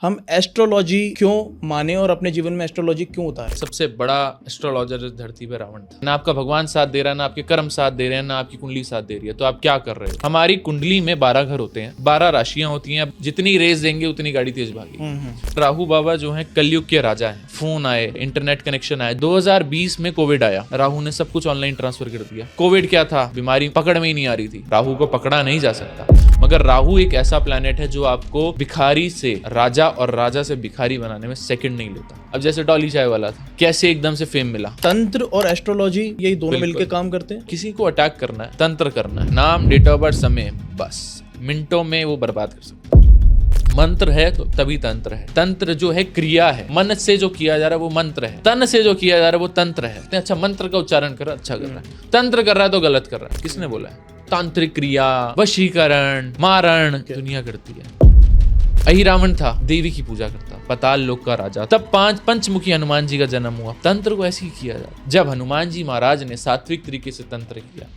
हम एस्ट्रोलॉजी क्यों माने और अपने जीवन में एस्ट्रोलॉजी क्यों उतारें? सबसे बड़ा एस्ट्रोलॉजर इस धरती पे रावण था। ना आपका भगवान साथ दे रहा है, ना आपके कर्म साथ दे रहे हैं, ना आपकी कुंडली साथ दे रही है, तो आप क्या कर रहे हो? हमारी कुंडली में 12 घर होते हैं, 12 राशियां होती हैं। जितनी रेस देंगे उतनी गाड़ी तेज भागेगी। राहु बाबा जो है कलयुग के राजा हैं। फोन आए, इंटरनेट कनेक्शन आए। 2020 में कोविड आया, राहु ने सब कुछ ऑनलाइन ट्रांसफर कर दिया। कोविड क्या था? बीमारी पकड़ में ही नहीं आ रही थी। राहु को पकड़ा नहीं जा सकता, मगर राहु एक ऐसा प्लैनेट है जो आपको भिखारी से राजा और राजा से भिखारी बनाने में सेकंड नहीं लेता। अब जैसे डॉली चाय वाला था, कैसे एकदम से फेम मिला। तंत्र और एस्ट्रोलॉजी यही दोनों मिलकर काम करते हैं। किसी को अटैक करना है, तंत्र करना है, नाम, डेट ऑफ बर्थ, समय, बस मिनटों में वो बर्बाद कर सकता है। मंत्र है तो तभी तंत्र है। तंत्र जो है क्रिया है, मन से जो किया जा रहा है वो मंत्र है, तन से जो किया जा रहा है वो तंत्र है। अच्छा, मंत्र का उच्चारण कर रहा है, अच्छा कर रहा है। तंत्र कर रहा है तो गलत कर रहा है। किसने बोला है? तांत्रिक क्रिया, वशीकरण, मारण दुनिया करती है। अहिरावण था, देवी की पूजा करता, पाताल लोक का राजा। तब पंचमुखी हनुमान जी का जन्म हुआ। तंत्र को ऐसे ही किया जाता जब हनुमान जी महाराज ने सात्विक तरीके से तंत्र किया।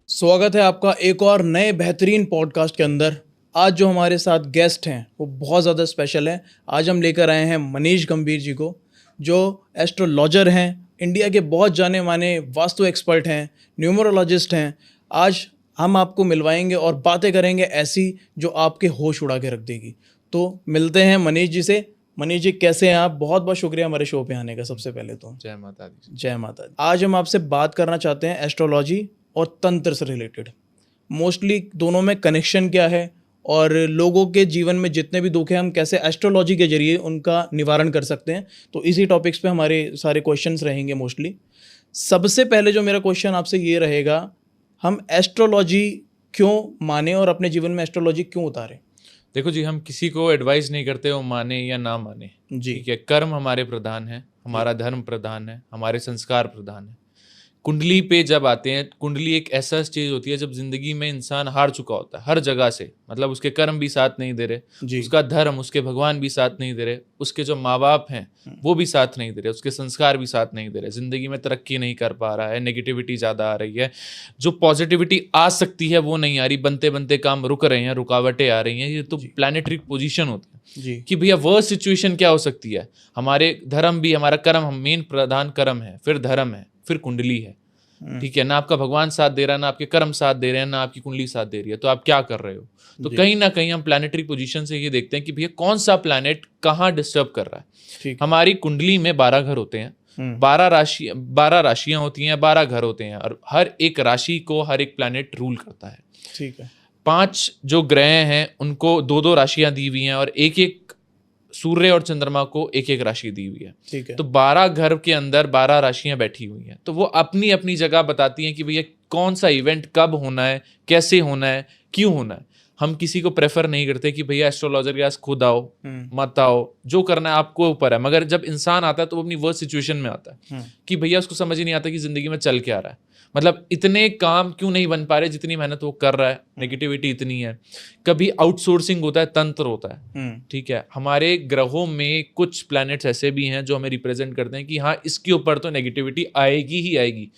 स्वागत है आपका एक और नए बेहतरीन पॉडकास्ट के अंदर। आज जो हमारे साथ गेस्ट हैं वो बहुत ज़्यादा स्पेशल है। आज हम लेकर आए हैं मनीष गंभीर जी को, जो एस्ट्रोलॉजर हैं, इंडिया के बहुत जाने माने वास्तु एक्सपर्ट हैं, न्यूमरोलॉजिस्ट हैं। आज हम आपको मिलवाएंगे और बातें करेंगे ऐसी जो आपके होश उड़ा के रख देगी। तो मिलते हैं मनीष जी से। मनीष जी कैसे हैं आप? बहुत बहुत शुक्रिया हमारे शो पे आने का। सबसे पहले तो जय माता दी। जय माता दी। आज हम आपसे बात करना चाहते हैं एस्ट्रोलॉजी और तंत्र से रिलेटेड। मोस्टली दोनों में कनेक्शन क्या है और लोगों के जीवन में जितने भी दुख हैं हम कैसे एस्ट्रोलॉजी के जरिए उनका निवारण कर सकते हैं। तो इसी टॉपिक्स पे हमारे सारे क्वेश्चंस रहेंगे मोस्टली। सबसे पहले जो मेरा क्वेश्चन आपसे ये रहेगा, हम एस्ट्रोलॉजी क्यों माने और अपने जीवन में एस्ट्रोलॉजी क्यों उतारें? देखो जी, हम किसी को एडवाइस नहीं करते वो माने या ना माने जी, ठीक है। कर्म हमारे प्रधान है, हमारा धर्म प्रधान है, हमारे संस्कार प्रधान है। कुंडली पे जब आते हैं, कुंडली एक ऐसा चीज होती है जब जिंदगी में इंसान हार चुका होता है हर जगह से। मतलब उसके कर्म भी साथ नहीं दे रहे, उसका धर्म, उसके भगवान भी साथ नहीं दे रहे, उसके जो माँ बाप हैं वो भी साथ नहीं दे रहे, उसके संस्कार भी साथ नहीं दे रहे, जिंदगी में तरक्की नहीं कर पा रहा है, नेगेटिविटी ज्यादा आ रही है, जो पॉजिटिविटी आ सकती है वो नहीं आ रही, बनते बनते काम रुक रहे हैं, रुकावटें आ रही हैं। ये तो प्लैनेटरी पोजीशन होती है कि भैया वर्स्ट सिचुएशन क्या हो सकती है। हमारे धर्म भी, हमारा कर्म, हम मेन प्रधान कर्म है, फिर धर्म है, फिर कुंडली है, ठीक है। ना आपका भगवान साथ दे रहा है, ना आपके कर्म साथ दे रहे हैं, ना आपकी कुंडली साथ दे रही है, तो आप क्या कर रहे हो? तो कहीं ना कहीं हम प्लैनेटरी पोजीशन से ये देखते हैं कि भैया कौन सा प्लैनेट कहाँ डिस्टर्ब कर रहा है। हमारी कुंडली में 12 घर होते हैं, 12 राशियां होती हैं, 12 घर होते हैं, और हर एक राशि को हर एक प्लैनेट रूल करता है, ठीक है। 5 जो ग्रह हैं उनको 2-2 राशियां दी हुई हैं, और एक एक सूर्य और चंद्रमा को एक एक राशि दी हुई है, ठीक है। तो 12 घर के अंदर 12 राशियां बैठी हुई हैं, तो वो अपनी अपनी जगह बताती हैं कि भैया कौन सा इवेंट कब होना है, कैसे होना है, क्यों होना है। हम किसी को प्रेफर नहीं करते कि भैया एस्ट्रोलॉजर के पास खुद आओ, मत आओ, जो करना है आपको ऊपर है। मगर जब इंसान आता है तो वो अपनी वर्स्ट सिचुएशन में आता है कि भैया उसको समझ ही नहीं आता कि जिंदगी में चल क्या रहा है। मतलब इतने काम क्यों नहीं बन पा रहे जितनी मेहनत वो कर रहा है, नेगेटिविटी इतनी है। कभी आउटसोर्सिंग होता है, तंत्र होता है, ठीक है। हमारे ग्रहों में कुछ प्लैनेट्स ऐसे भी हैं जो हमें रिप्रेजेंट करते हैं कि हाँ, इसके ऊपर तो नेगेटिविटी आएगी ही आएगी,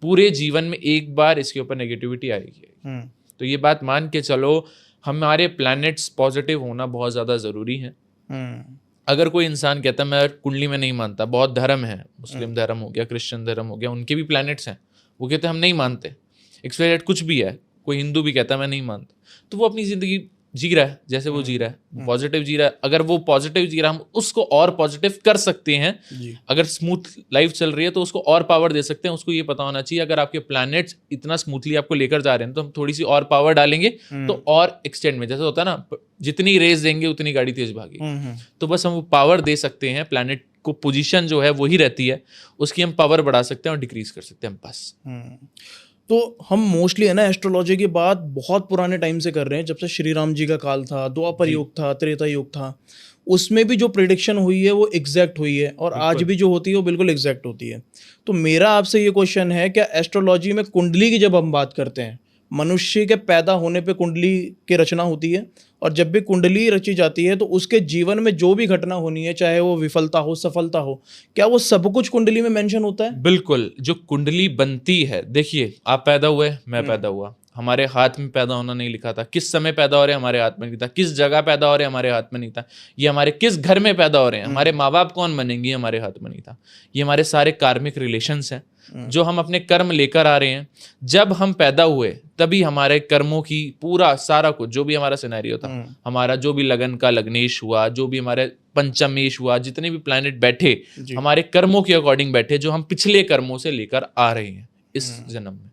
पूरे जीवन में एक बार इसके ऊपर नेगेटिविटी आएगी। तो ये बात मान के चलो, हमारे प्लैनेट्स पॉजिटिव होना बहुत ज़्यादा ज़रूरी है। अगर कोई इंसान कहता है मैं कुंडली में नहीं मानता, बहुत धर्म है, मुस्लिम धर्म हो गया, क्रिश्चियन धर्म हो गया, उनके भी प्लैनेट्स हैं, वो कहते हैं हम नहीं मानते, एक्सपेक्टेड कुछ भी है, कोई हिंदू भी कहता है मैं नहीं मानता, तो वो अपनी ज़िंदगी जी रहा है जैसे वो जी रहा है, पॉजिटिव जी रहा है। अगर वो पॉजिटिव जी रहा है, हम उसको और पॉजिटिव कर सकते हैं। अगर स्मूथ लाइफ चल रही है तो उसको और पावर दे सकते हैं। उसको ये पता होना चाहिए अगर आपके प्लैनेट्स इतना स्मूथली आपको लेकर जा रहे हैं तो हम थोड़ी सी और पावर डालेंगे तो और एक्सटेंड में, जैसे होता है ना, जितनी रेस देंगे उतनी गाड़ी तेज भागेगी। तो बस हम वो पावर दे सकते हैं, प्लैनेट को पोजीशन जो है वही रहती है, उसकी हम पावर बढ़ा सकते हैं और डिक्रीज कर सकते हैं बस। तो हम मोस्टली है ना एस्ट्रोलॉजी की बात बहुत पुराने टाइम से कर रहे हैं, जब से श्री राम जी का काल था, द्वापर युग था, त्रेता युग था, उसमें भी जो प्रिडिक्शन हुई है वो एग्जैक्ट हुई है, और आज भी जो होती है वो बिल्कुल एग्जैक्ट होती है। तो मेरा आपसे ये क्वेश्चन है, क्या एस्ट्रोलॉजी में कुंडली की जब हम बात करते हैं, मनुष्य के पैदा होने पे कुंडली की रचना होती है, और जब भी कुंडली रची जाती है तो उसके जीवन में जो भी घटना होनी है, चाहे वो विफलता हो सफलता हो, क्या वो सब कुछ कुंडली में मेंशन होता है? बिल्कुल। जो कुंडली बनती है, देखिए आप पैदा हुए, मैं पैदा हुआ, हमारे हाथ में पैदा होना नहीं लिखा था, किस समय पैदा हो रहे हैं हमारे हाथ में नहीं था, किस जगह पैदा हो रहे हैं हमारे हाथ में नहीं था, ये हमारे किस घर में पैदा हो रहे हैं, हमारे माँ बाप कौन बनेंगे हमारे हाथ में नहीं था। ये हमारे सारे कार्मिक रिलेशंस हैं जो हम अपने कर्म लेकर आ रहे हैं। जब हम पैदा हुए तभी हमारे कर्मों की पूरा सारा कुछ, जो भी हमारा सिनेरियो था, हमारा जो भी लगन का लग्नेश हुआ, जो भी हमारे पंचमेश हुआ, जितने भी प्लैनेट बैठे हमारे कर्मों के अकॉर्डिंग बैठे, जो हम पिछले कर्मों से लेकर आ रहे हैं इस जन्म में।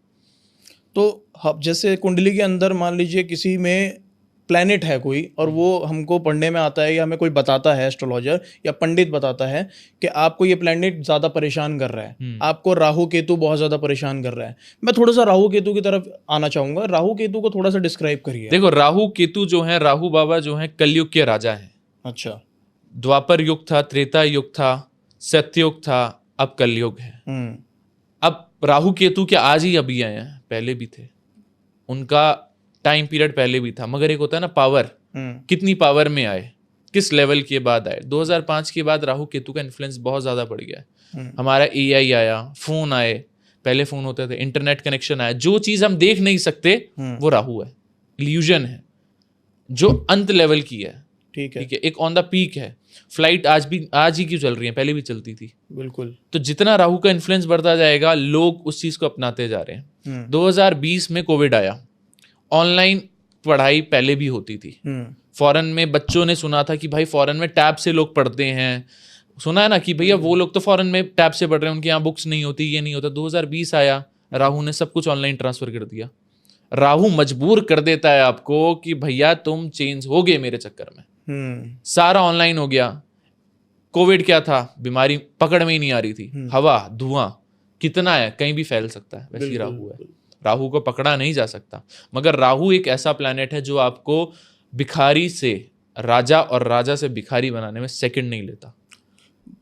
तो जैसे कुंडली के अंदर मान लीजिए किसी में प्लैनेट है कोई, और वो हमको पढ़ने में आता है या हमें कोई बताता है, एस्ट्रोलॉजर या पंडित बताता है कि आपको ये प्लैनेट ज़्यादा परेशान कर रहा है, आपको राहु केतु बहुत ज़्यादा परेशान कर रहा है। मैं थोड़ा सा राहु केतु की तरफ आना चाहूँगा, राहु केतु को थोड़ा सा डिस्क्राइब करिए। देखो, राहु केतु जो है, राहु बाबा जो है कलयुग के राजा हैं। अच्छा। द्वापर युग था, त्रेता युग था, सत्ययुग था, अब कलयुग है। अब राहु केतु क्या आज ही अभी आए हैं? पहले भी थे, उनका टाइम पीरियड पहले भी था। मगर एक होता है ना पावर, कितनी पावर में आए, किस लेवल के बाद आए। 2005 के बाद राहु केतु का इन्फ्लुएंस बहुत ज्यादा बढ़ गया है। हमारा AI आया, फोन आए, पहले फोन होते थे, इंटरनेट कनेक्शन आया। जो चीज हम देख नहीं सकते वो राहु है, इल्यूजन है, जो अंत लेवल की है। ठीक है, एक ऑन द पीक है। फ्लाइट आज ही क्यों चल रही है, पहले भी चलती थी। बिल्कुल। तो जितना राहु का इन्फ्लुएंस बढ़ता जाएगा, लोग उस चीज को अपनाते जा रहे हैं। 2020 में कोविड आया, ऑनलाइन पढ़ाई पहले भी होती थी। फॉरेन में बच्चों ने सुना था कि भाई फॉरेन में टैब से लोग पढ़ते हैं, सुना है ना कि भैया वो लोग तो फॉरेन में टैब से पढ़ रहे हैं, उनके यहाँ बुक्स नहीं होती, ये नहीं होता। 2020 आया, राहु ने सब कुछ ऑनलाइन ट्रांसफर कर दिया। राहु मजबूर कर देता है आपको कि भैया तुम चेंज हो गए मेरे चक्कर में, सारा ऑनलाइन हो गया। कोविड क्या था, बीमारी पकड़ में ही नहीं आ रही थी, हवा धुआं कितना है, कहीं भी फैल सकता है। वैसे ही राहु है, राहु को पकड़ा नहीं जा सकता। मगर राहु एक ऐसा प्लैनेट है जो आपको भिखारी से राजा और राजा से भिखारी बनाने में सेकंड नहीं लेता।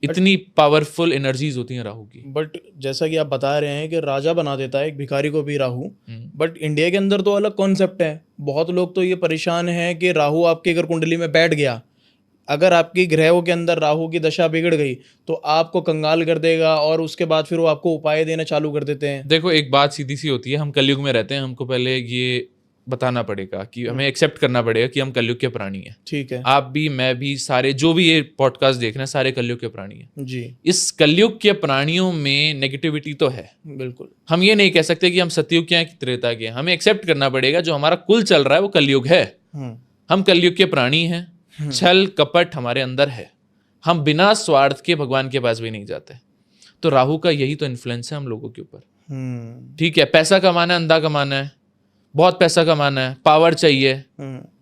इतनी पावरफुल एनर्जीज होती हैं राहु की। बट जैसा कि आप बता रहे हैं कि राजा बना देता है एक भिखारी को भी राहु, बट इंडिया के अंदर तो अलग कॉन्सेप्ट है। बहुत लोग तो ये परेशान हैं कि राहु आपके अगर कुंडली में बैठ गया, अगर आपकी ग्रहों के अंदर राहु की दशा बिगड़ गई तो आपको कंगाल कर देगा, और उसके बाद फिर वो आपको उपाय देना चालू कर देते हैं। देखो, एक बात सीधी सी होती है, हम कलयुग में रहते हैं, हमको पहले ये बताना पड़ेगा कि हमें एक्सेप्ट करना पड़ेगा कि हम कलयुग के प्राणी हैं। ठीक है। आप भी, मैं भी, सारे जो भी ये पॉडकास्ट देख रहे हैं, सारे कलयुग के प्राणी हैं जी। इस कलयुग के प्राणियों में नेगेटिविटी तो है। बिल्कुल। हम ये नहीं कह सकते कि हम सतयुग के हैं कि त्रेता के हैं। हमें एक्सेप्ट करना पड़ेगा जो हमारा कुल चल रहा है वो कलयुग है। हम कलयुग के प्राणी हैं। छल कपट हमारे अंदर है, हम बिना स्वार्थ के भगवान के पास भी नहीं जाते। तो राहु का यही तो इन्फ्लुएंस है हम लोगों के ऊपर। ठीक है, पैसा कमाना है, अंधा कमाना है, बहुत पैसा कमाना है, पावर चाहिए।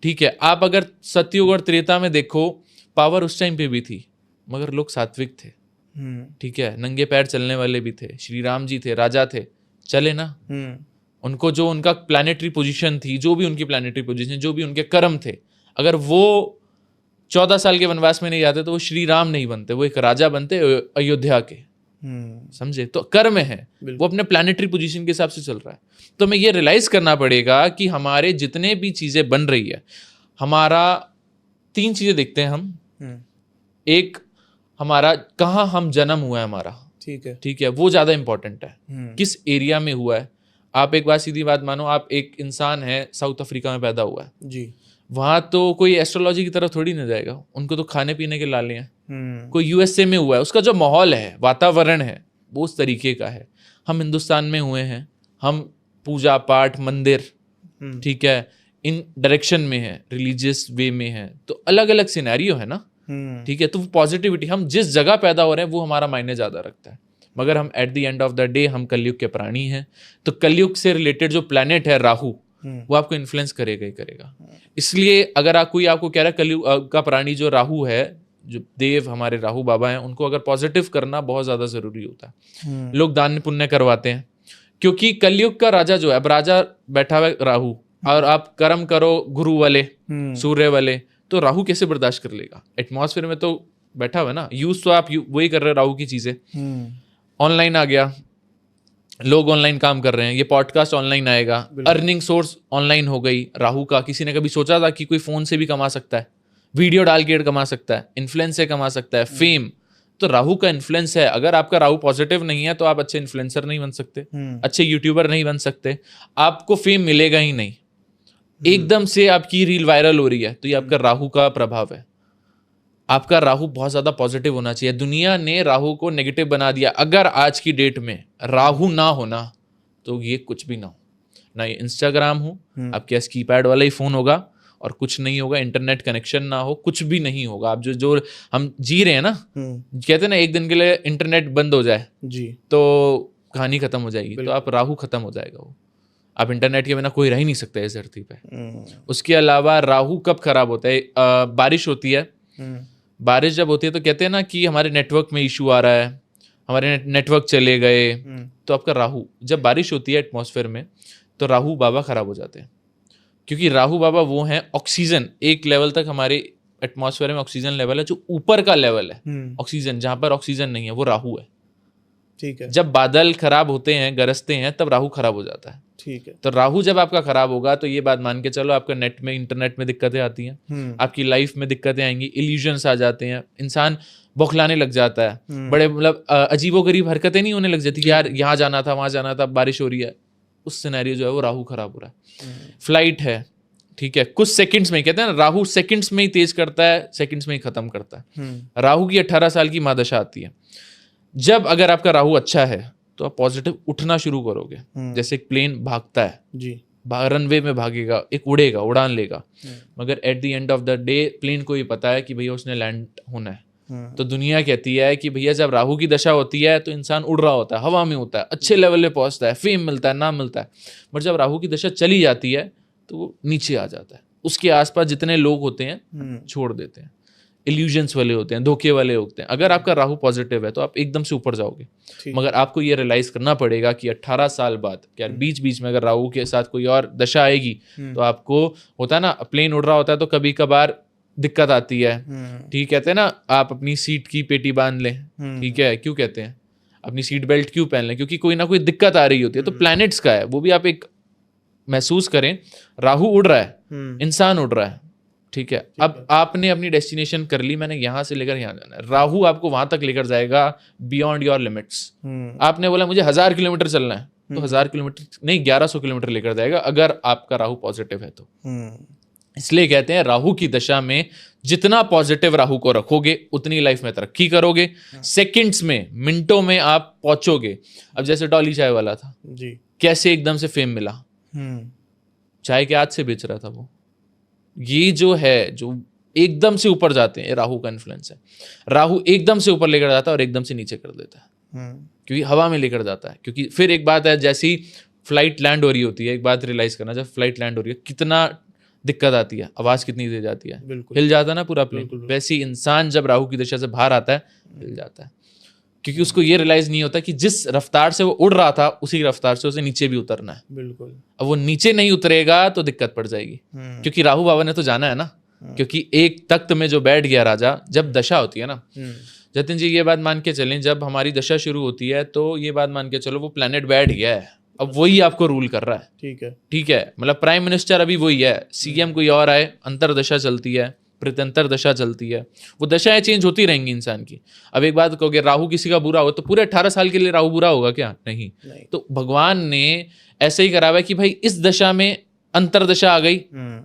ठीक है, आप अगर सतयुग और त्रेता में देखो, पावर उस टाइम पे भी थी, मगर लोग सात्विक थे। ठीक है, नंगे पैर चलने वाले भी थे। श्री राम जी थे, राजा थे, चले ना। उनको जो उनका प्लैनेटरी पोजीशन थी, जो भी उनकी प्लैनेटरी पोजीशन, जो भी उनके कर्म थे, अगर वो 14 साल के वनवास में नहीं जाते तो वो श्री राम नहीं बनते, वो एक राजा बनते अयोध्या के। समझे? तो कर्म है, वो अपने प्लैनेटरी पोजीशन के हिसाब से चल रहा है। तो हमें ये रियलाइज करना पड़ेगा कि हमारे जितने भी चीजें बन रही है, हमारा 3 चीजें देखते हैं हम। एक, हमारा कहाँ हम जन्म हुआ है हमारा। ठीक है, वो ज्यादा इंपॉर्टेंट है, किस एरिया में हुआ है। आप एक बात, सीधी बात मानो, आप एक इंसान है, साउथ अफ्रीका में पैदा हुआ है जी, वहां तो कोई एस्ट्रोलॉजी की तरफ थोड़ी ना जाएगा, उनको तो खाने पीने के लाले हैं। कोई USA में हुआ है, उसका जो माहौल है, वातावरण है, वो उस तरीके का है। हम हिंदुस्तान में हुए हैं, हम पूजा पाठ, मंदिर, ठीक है, इन डायरेक्शन में है, रिलीजियस वे में है, तो अलग अलग सिनेरियो है ना। ठीक है, तो पॉजिटिविटी, हम जिस जगह पैदा हो रहे हैं वो हमारा मायने ज्यादा रखता है। मगर हम eight the end of the day हम कलयुग के प्राणी हैं। तो कलयुग से रिलेटेड जो प्लैनेट है राहु, वो आपको इन्फ्लुएंस करेगा ही करेगा। इसलिए अगर कोई आपको कह रहा है कलयुग का प्राणी जो राहु है, जो देव हमारे राहु बाबा हैं, उनको अगर पॉजिटिव करना बहुत ज्यादा जरूरी होता है। लोग दान पुण्य करवाते हैं, क्योंकि कलयुग का राजा जो है, अब राजा बैठा हुआ है राहु, और आप कर्म करो गुरु वाले, सूर्य वाले, तो राहु कैसे बर्दाश्त कर लेगा? एटमॉस्फेयर में तो बैठा हुआ है ना, यूज तो आप वही कर रहे हो राहु की चीजें। ऑनलाइन आ गया, लोग ऑनलाइन काम कर रहे हैं, ये पॉडकास्ट ऑनलाइन आएगा, अर्निंग सोर्स ऑनलाइन हो गई राहु का। किसी ने कभी सोचा था कि कोई फोन से भी कमा सकता है, वीडियो डाल के कमा सकता है, इन्फ्लुएंस से कमा सकता है, फेम। तो राहु का इन्फ्लुएंस है। अगर आपका राहु पॉजिटिव नहीं है तो आप अच्छे इन्फ्लुएंसर नहीं बन सकते, अच्छे यूट्यूबर नहीं बन सकते, आपको फेम मिलेगा ही नहीं। एकदम से आपकी रील वायरल हो रही है तो ये आपका राहु का प्रभाव है। आपका राहु बहुत ज्यादा पॉजिटिव होना चाहिए। दुनिया ने राहु को नेगेटिव बना दिया। अगर आज की डेट में राहु ना होना तो ये कुछ भी ना हो, ना ये इंस्टाग्राम हो, आपके पास कीपैड वाला ही फोन होगा और कुछ नहीं होगा, इंटरनेट कनेक्शन ना हो, कुछ भी नहीं होगा। आप जो हम जी रहे हैं ना, कहते हैं ना एक दिन के लिए इंटरनेट बंद हो जाए जी तो कहानी खत्म हो जाएगी। तो आप राहु खत्म हो जाएगा वो, आप इंटरनेट के बिना कोई रह ही नहीं सकता इस धरती पे। उसके अलावा राहु कब खराब होता है? बारिश होती है, बारिश जब होती है तो कहते हैं ना कि हमारे नेटवर्क में इशू आ रहा है, हमारे नेटवर्क चले गए। तो आपका राहु, जब बारिश होती है एटमॉस्फेयर में तो राहु बाबा खराब हो जाते हैं, क्योंकि राहु बाबा वो हैं ऑक्सीजन। एक लेवल तक हमारे एटमॉस्फेयर में ऑक्सीजन लेवल है, जो ऊपर का लेवल है ऑक्सीजन, जहां पर ऑक्सीजन नहीं है वो राहु है। ठीक है। जब बादल खराब होते हैं, गरजते हैं, तब राहु खराब हो जाता है। ठीक है। तो राहु जब आपका खराब होगा तो ये बात मान के चलो आपका नेट में, इंटरनेट में दिक्कतें आती हैं, आपकी लाइफ में दिक्कतें आएंगी, इल्यूजन्स आ जाते हैं, इंसान बौखलाने लग जाता है, बड़े मतलब अजीबोगरीब हरकतें नहीं होने लग जाती कि यार यहाँ जाना था, वहां जाना था, बारिश हो रही है। उस सिनेरियो जो है वो राहु खराब हो रहा है। फ्लाइट है, ठीक है, कुछ सेकंड्स में, कहते हैं ना राहु सेकंड्स में ही तेज करता है, सेकंड्स में ही खत्म करता है। राहु की 18 साल की महादशा आती है। जब अगर आपका राहु अच्छा है तो आप पॉजिटिव उठना शुरू करोगे। जैसे एक प्लेन भागता है जी, रनवे में भागेगा, एक उड़ेगा, उड़ान लेगा, मगर at the end of the day plane को ये पता है कि भैया उसने लैंड होना है। तो दुनिया कहती है कि भैया जब राहु की दशा होती है तो इंसान उड़ रहा होता है, हवा में होता है, अच्छे लेवल पे पहुंचता है, फेम मिलता है, नाम मिलता है। बट जब राहु की दशा चली जाती है तो वो नीचे आ जाता है। उसके आसपास जितने लोग होते हैं छोड़ देते हैं, इल्यूजन्स वाले होते हैं, धोखे वाले होते हैं। अगर आपका राहु पॉजिटिव है तो आप एकदम से ऊपर जाओगे, मगर आपको ये रियलाइज करना पड़ेगा कि 18 साल बाद, क्या बीच बीच में अगर राहु के साथ कोई और दशा आएगी तो आपको, होता है ना प्लेन उड़ रहा होता है तो कभी कभार दिक्कत आती है। ठीक, कहते हैं ना आप अपनी सीट की पेटी बांध लें, ठीक है, क्यों कहते हैं अपनी सीट बेल्ट क्यों पहन लें? क्योंकि कोई ना कोई दिक्कत आ रही होती है। तो प्लैनेट्स का है वो भी आप एक महसूस करें। राहु उड़ रहा है, इंसान उड़ रहा है, ठीक है। अब आपने अपनी डेस्टिनेशन कर ली, मैंने यहां से लेकर यहां जाना है। राहु आपको वहां तक लेकर जाएगा बियॉन्ड योर लिमिट्स। आपने बोला मुझे 1000 किलोमीटर चलना है तो 1000 किलोमीटर नहीं, 1100 किलोमीटर लेकर जाएगा, अगर आपका राहु पॉजिटिव है तो। इसलिए कहते हैं राहु की दशा में जितना पॉजिटिव राहु को रखोगे उतनी लाइफ में तरक्की करोगे। सेकंड्स में, मिनटों में आप पहुंचोगे। अब जैसे डॉली चाय वाला था जी, कैसे एकदम से फेम मिला, चाय के हाथ से बेच रहा था वो। ये जो है, जो एकदम से ऊपर जाते हैं, राहु का इन्फ्लुएंस है। राहु एकदम से ऊपर लेकर जाता है और एकदम से नीचे कर देता है, क्योंकि हवा में लेकर जाता है। क्योंकि फिर एक बात है, जैसी फ्लाइट लैंड हो रही होती है, एक बात रियलाइज करना, जब फ्लाइट लैंड हो रही है कितना दिक्कत आती है, आवाज कितनी तेज आती है, हिल जाता है ना पूरा प्लेन। वैसे ही इंसान जब राहु की दिशा से बाहर आता है हिल जाता है, क्योंकि उसको ये रियलाइज नहीं होता कि जिस रफ्तार से वो उड़ रहा था उसी रफ्तार से उसे नीचे भी उतरना है। बिल्कुल। अब वो नीचे नहीं उतरेगा तो दिक्कत पड़ जाएगी, क्योंकि राहु बाबा ने तो जाना है ना। क्योंकि एक तख्त में जो बैठ गया राजा, जब दशा होती है ना, जतिन जी ये बात मान के चलें, जब हमारी दशा शुरू होती है तो ये बात मान के चलो वो प्लेनेट बैठ गया है, अब वही आपको रूल कर रहा है। ठीक है, ठीक है, मतलब प्राइम मिनिस्टर अभी वही है, सीएम कोई और आए, अंतर दशा चलती है, प्रत्यंतर दशा चलती है, वो दशाएं चेंज होती रहेंगी इंसान की। अब एक बात कहोगे राहु किसी का बुरा हो तो पूरे 18 साल के लिए राहु बुरा होगा क्या? नहीं। तो भगवान ने ऐसे ही करा हुआ है कि भाई इस दशा में अंतर दशा आ गई,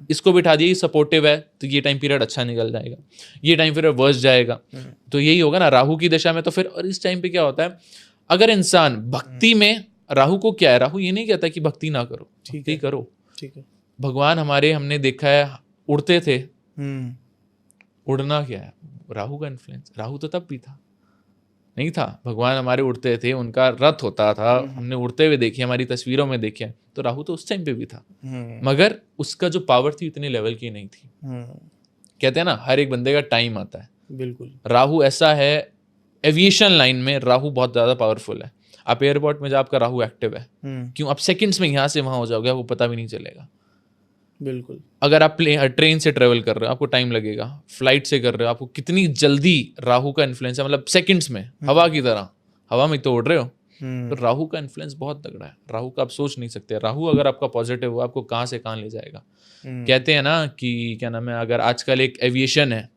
इसको बिठा दिया, सपोर्टिव है तो ये टाइम पीरियड अच्छा निकल जाएगा, ये टाइम पीरियड वर्स्ट जाएगा। तो यही होगा ना राहु की दशा में। तो फिर और इस टाइम पे क्या होता है, अगर इंसान भक्ति में, राहु को क्या है, राहु ये नहीं कहता कि भक्ति ना करो, भक्ति करो। ठीक है, भगवान हमारे, हमने देखा है उड़ते थे, उड़ना क्या है, राहु का इन्फ्लुएंस। राहु तो तब भी था, नहीं था, भगवान हमारे उड़ते थे, उनका रथ होता था, हमने उड़ते हुए देखे, हमारी तस्वीरों में देखे। तो राहु तो उस टाइम पे भी था, मगर उसका जो पावर थी उतने लेवल की नहीं थी। कहते हैं ना हर एक बंदे का टाइम आता है। बिल्कुल, राहु ऐसा है, एविएशन लाइन में राहु बहुत ज्यादा पावरफुल है। आप एयरपोर्ट में जब आपका राहु एक्टिव है, क्यों आप सेकंड्स में यहाँ से वहां हो जाओगे, आपको पता भी नहीं चलेगा। बिल्कुल, अगर आप ट्रेन से ट्रेवल कर रहे हो आपको टाइम लगेगा, फ्लाइट से कर रहे हो आपको कितनी जल्दी राहु का इन्फ्लुएंस है, मतलब सेकंड्स में, हवा की तरह, हवा में तो उड़ रहे हो, तो राहु का इन्फ्लुएंस बहुत तगड़ा है। राहु का आप सोच नहीं सकते। राहु अगर आपका पॉजिटिव हो, आपको कहाँ से कहाँ ले जाएगा। कहते हैं ना कि क्या नाम है, अगर आजकल एक एविएशन है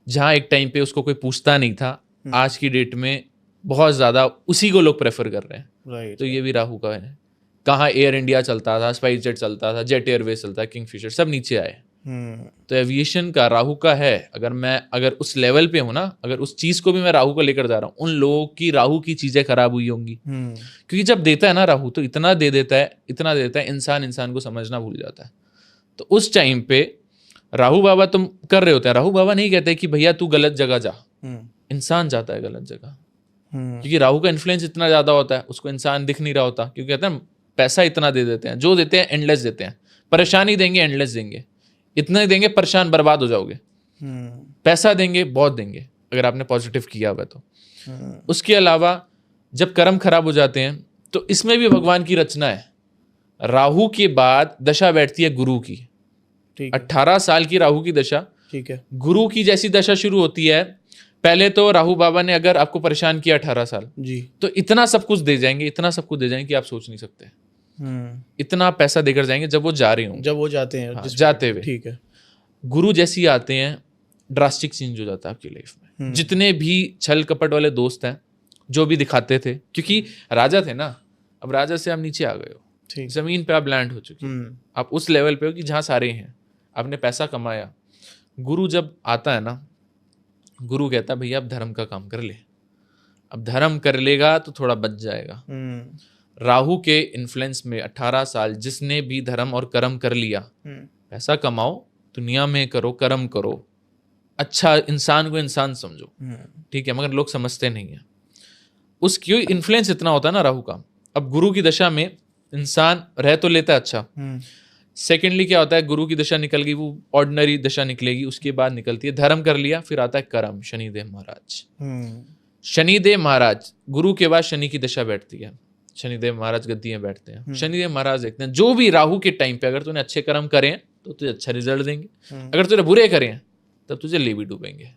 जहाँ एक टाइम पे उसको कोई पूछता नहीं था, आज की डेट में बहुत ज्यादा उसी को लोग प्रेफर कर रहे हैं। तो ये भी राहु का है। कहाँ एयर इंडिया चलता था, स्पाइस जेट चलता था, जेट एयरवेज चलता है, किंगफिशर, सब नीचे आए। तो एविएशन का राहु का है। अगर उस लेवल पे हूं ना, अगर उस चीज को भी मैं राहु को लेकर जा रहा हूँ, उन लोगों की राहु की चीजें खराब हुई होंगी। क्योंकि जब देता है ना राहु, तो इतना दे देता है, इंसान को समझना भूल जाता है। तो उस टाइम पे राहु बाबा तुम कर रहे होते हैं। राहु बाबा नहीं कहते कि भैया तू गलत जगह जा, इंसान जाता है गलत जगह। क्योंकि राहु का इन्फ्लुएंस इतना ज्यादा होता है, उसको इंसान दिख नहीं रहा होता। क्योंकि कहते हैं पैसा इतना दे देते हैं, जो देते हैं एंडलेस देते हैं। परेशानी देंगे एंडलेस देंगे, इतने देंगे परेशान बर्बाद हो जाओगे। पैसा देंगे बहुत देंगे अगर आपने पॉजिटिव किया हुआ तो। उसके अलावा जब कर्म खराब हो जाते हैं, तो इसमें भी भगवान की रचना है। राहु के बाद दशा बैठती है गुरु की। 18 साल की राहु की दशा, ठीक है। गुरु की जैसी दशा शुरू होती है, पहले तो राहु बाबा ने अगर आपको परेशान किया 18 साल जी, तो इतना सब कुछ दे जाएंगे, इतना सब कुछ दे जाएंगे कि आप सोच नहीं सकते। इतना पैसा देकर जाएंगे जब वो जा रहे हों, जब वो जाते हैं, हाँ, जाते हुए, ठीक है। गुरु जैसी आते हैं, ड्रास्टिक चेंज हो जाता है आपकी लाइफ में। जितने भी छल कपट वाले दोस्त हैं, जो भी दिखाते थे, क्योंकि राजा थे ना, अब राजा से आप नीचे आ गए हो, जमीन पे आप लैंड हो चुके हो, आप उस लेवल पे हो कि जहाँ सारे हैं, आपने पैसा कमाया। गुरु जब आता है ना, गुरु कहता है भैया अब धर्म का काम कर ले, अब धर्म कर लेगा तो थोड़ा बच जाएगा। राहु के इन्फ्लुएंस में 18 साल जिसने भी धर्म और कर्म कर लिया, पैसा कमाओ, दुनिया में करो, कर्म करो, अच्छा इंसान को इंसान समझो, ठीक है, मगर लोग समझते नहीं है। उसकी इन्फ्लुएंस इतना होता है ना राहु का। अब गुरु की दशा में इंसान रह तो लेता है अच्छा। सेकेंडली क्या होता है, गुरु की दशा निकल गई, वो ऑर्डिनरी दशा निकलेगी, उसके बाद निकलती है धर्म कर लिया, फिर आता है कर्म, शनिदेव महाराज। शनिदेव महाराज, गुरु के बाद शनि की दशा बैठती है, शनिदेव महाराज गद्दी में बैठते हैं। शनिदेव महाराज देखते हैं जो भी राहु के टाइम पे अगर तूने अच्छे कर्म करे हैं तो तुझे अच्छा रिजल्ट देंगे, अगर तुझे बुरे करे हैं तब तुझे ले भी डूबेंगे।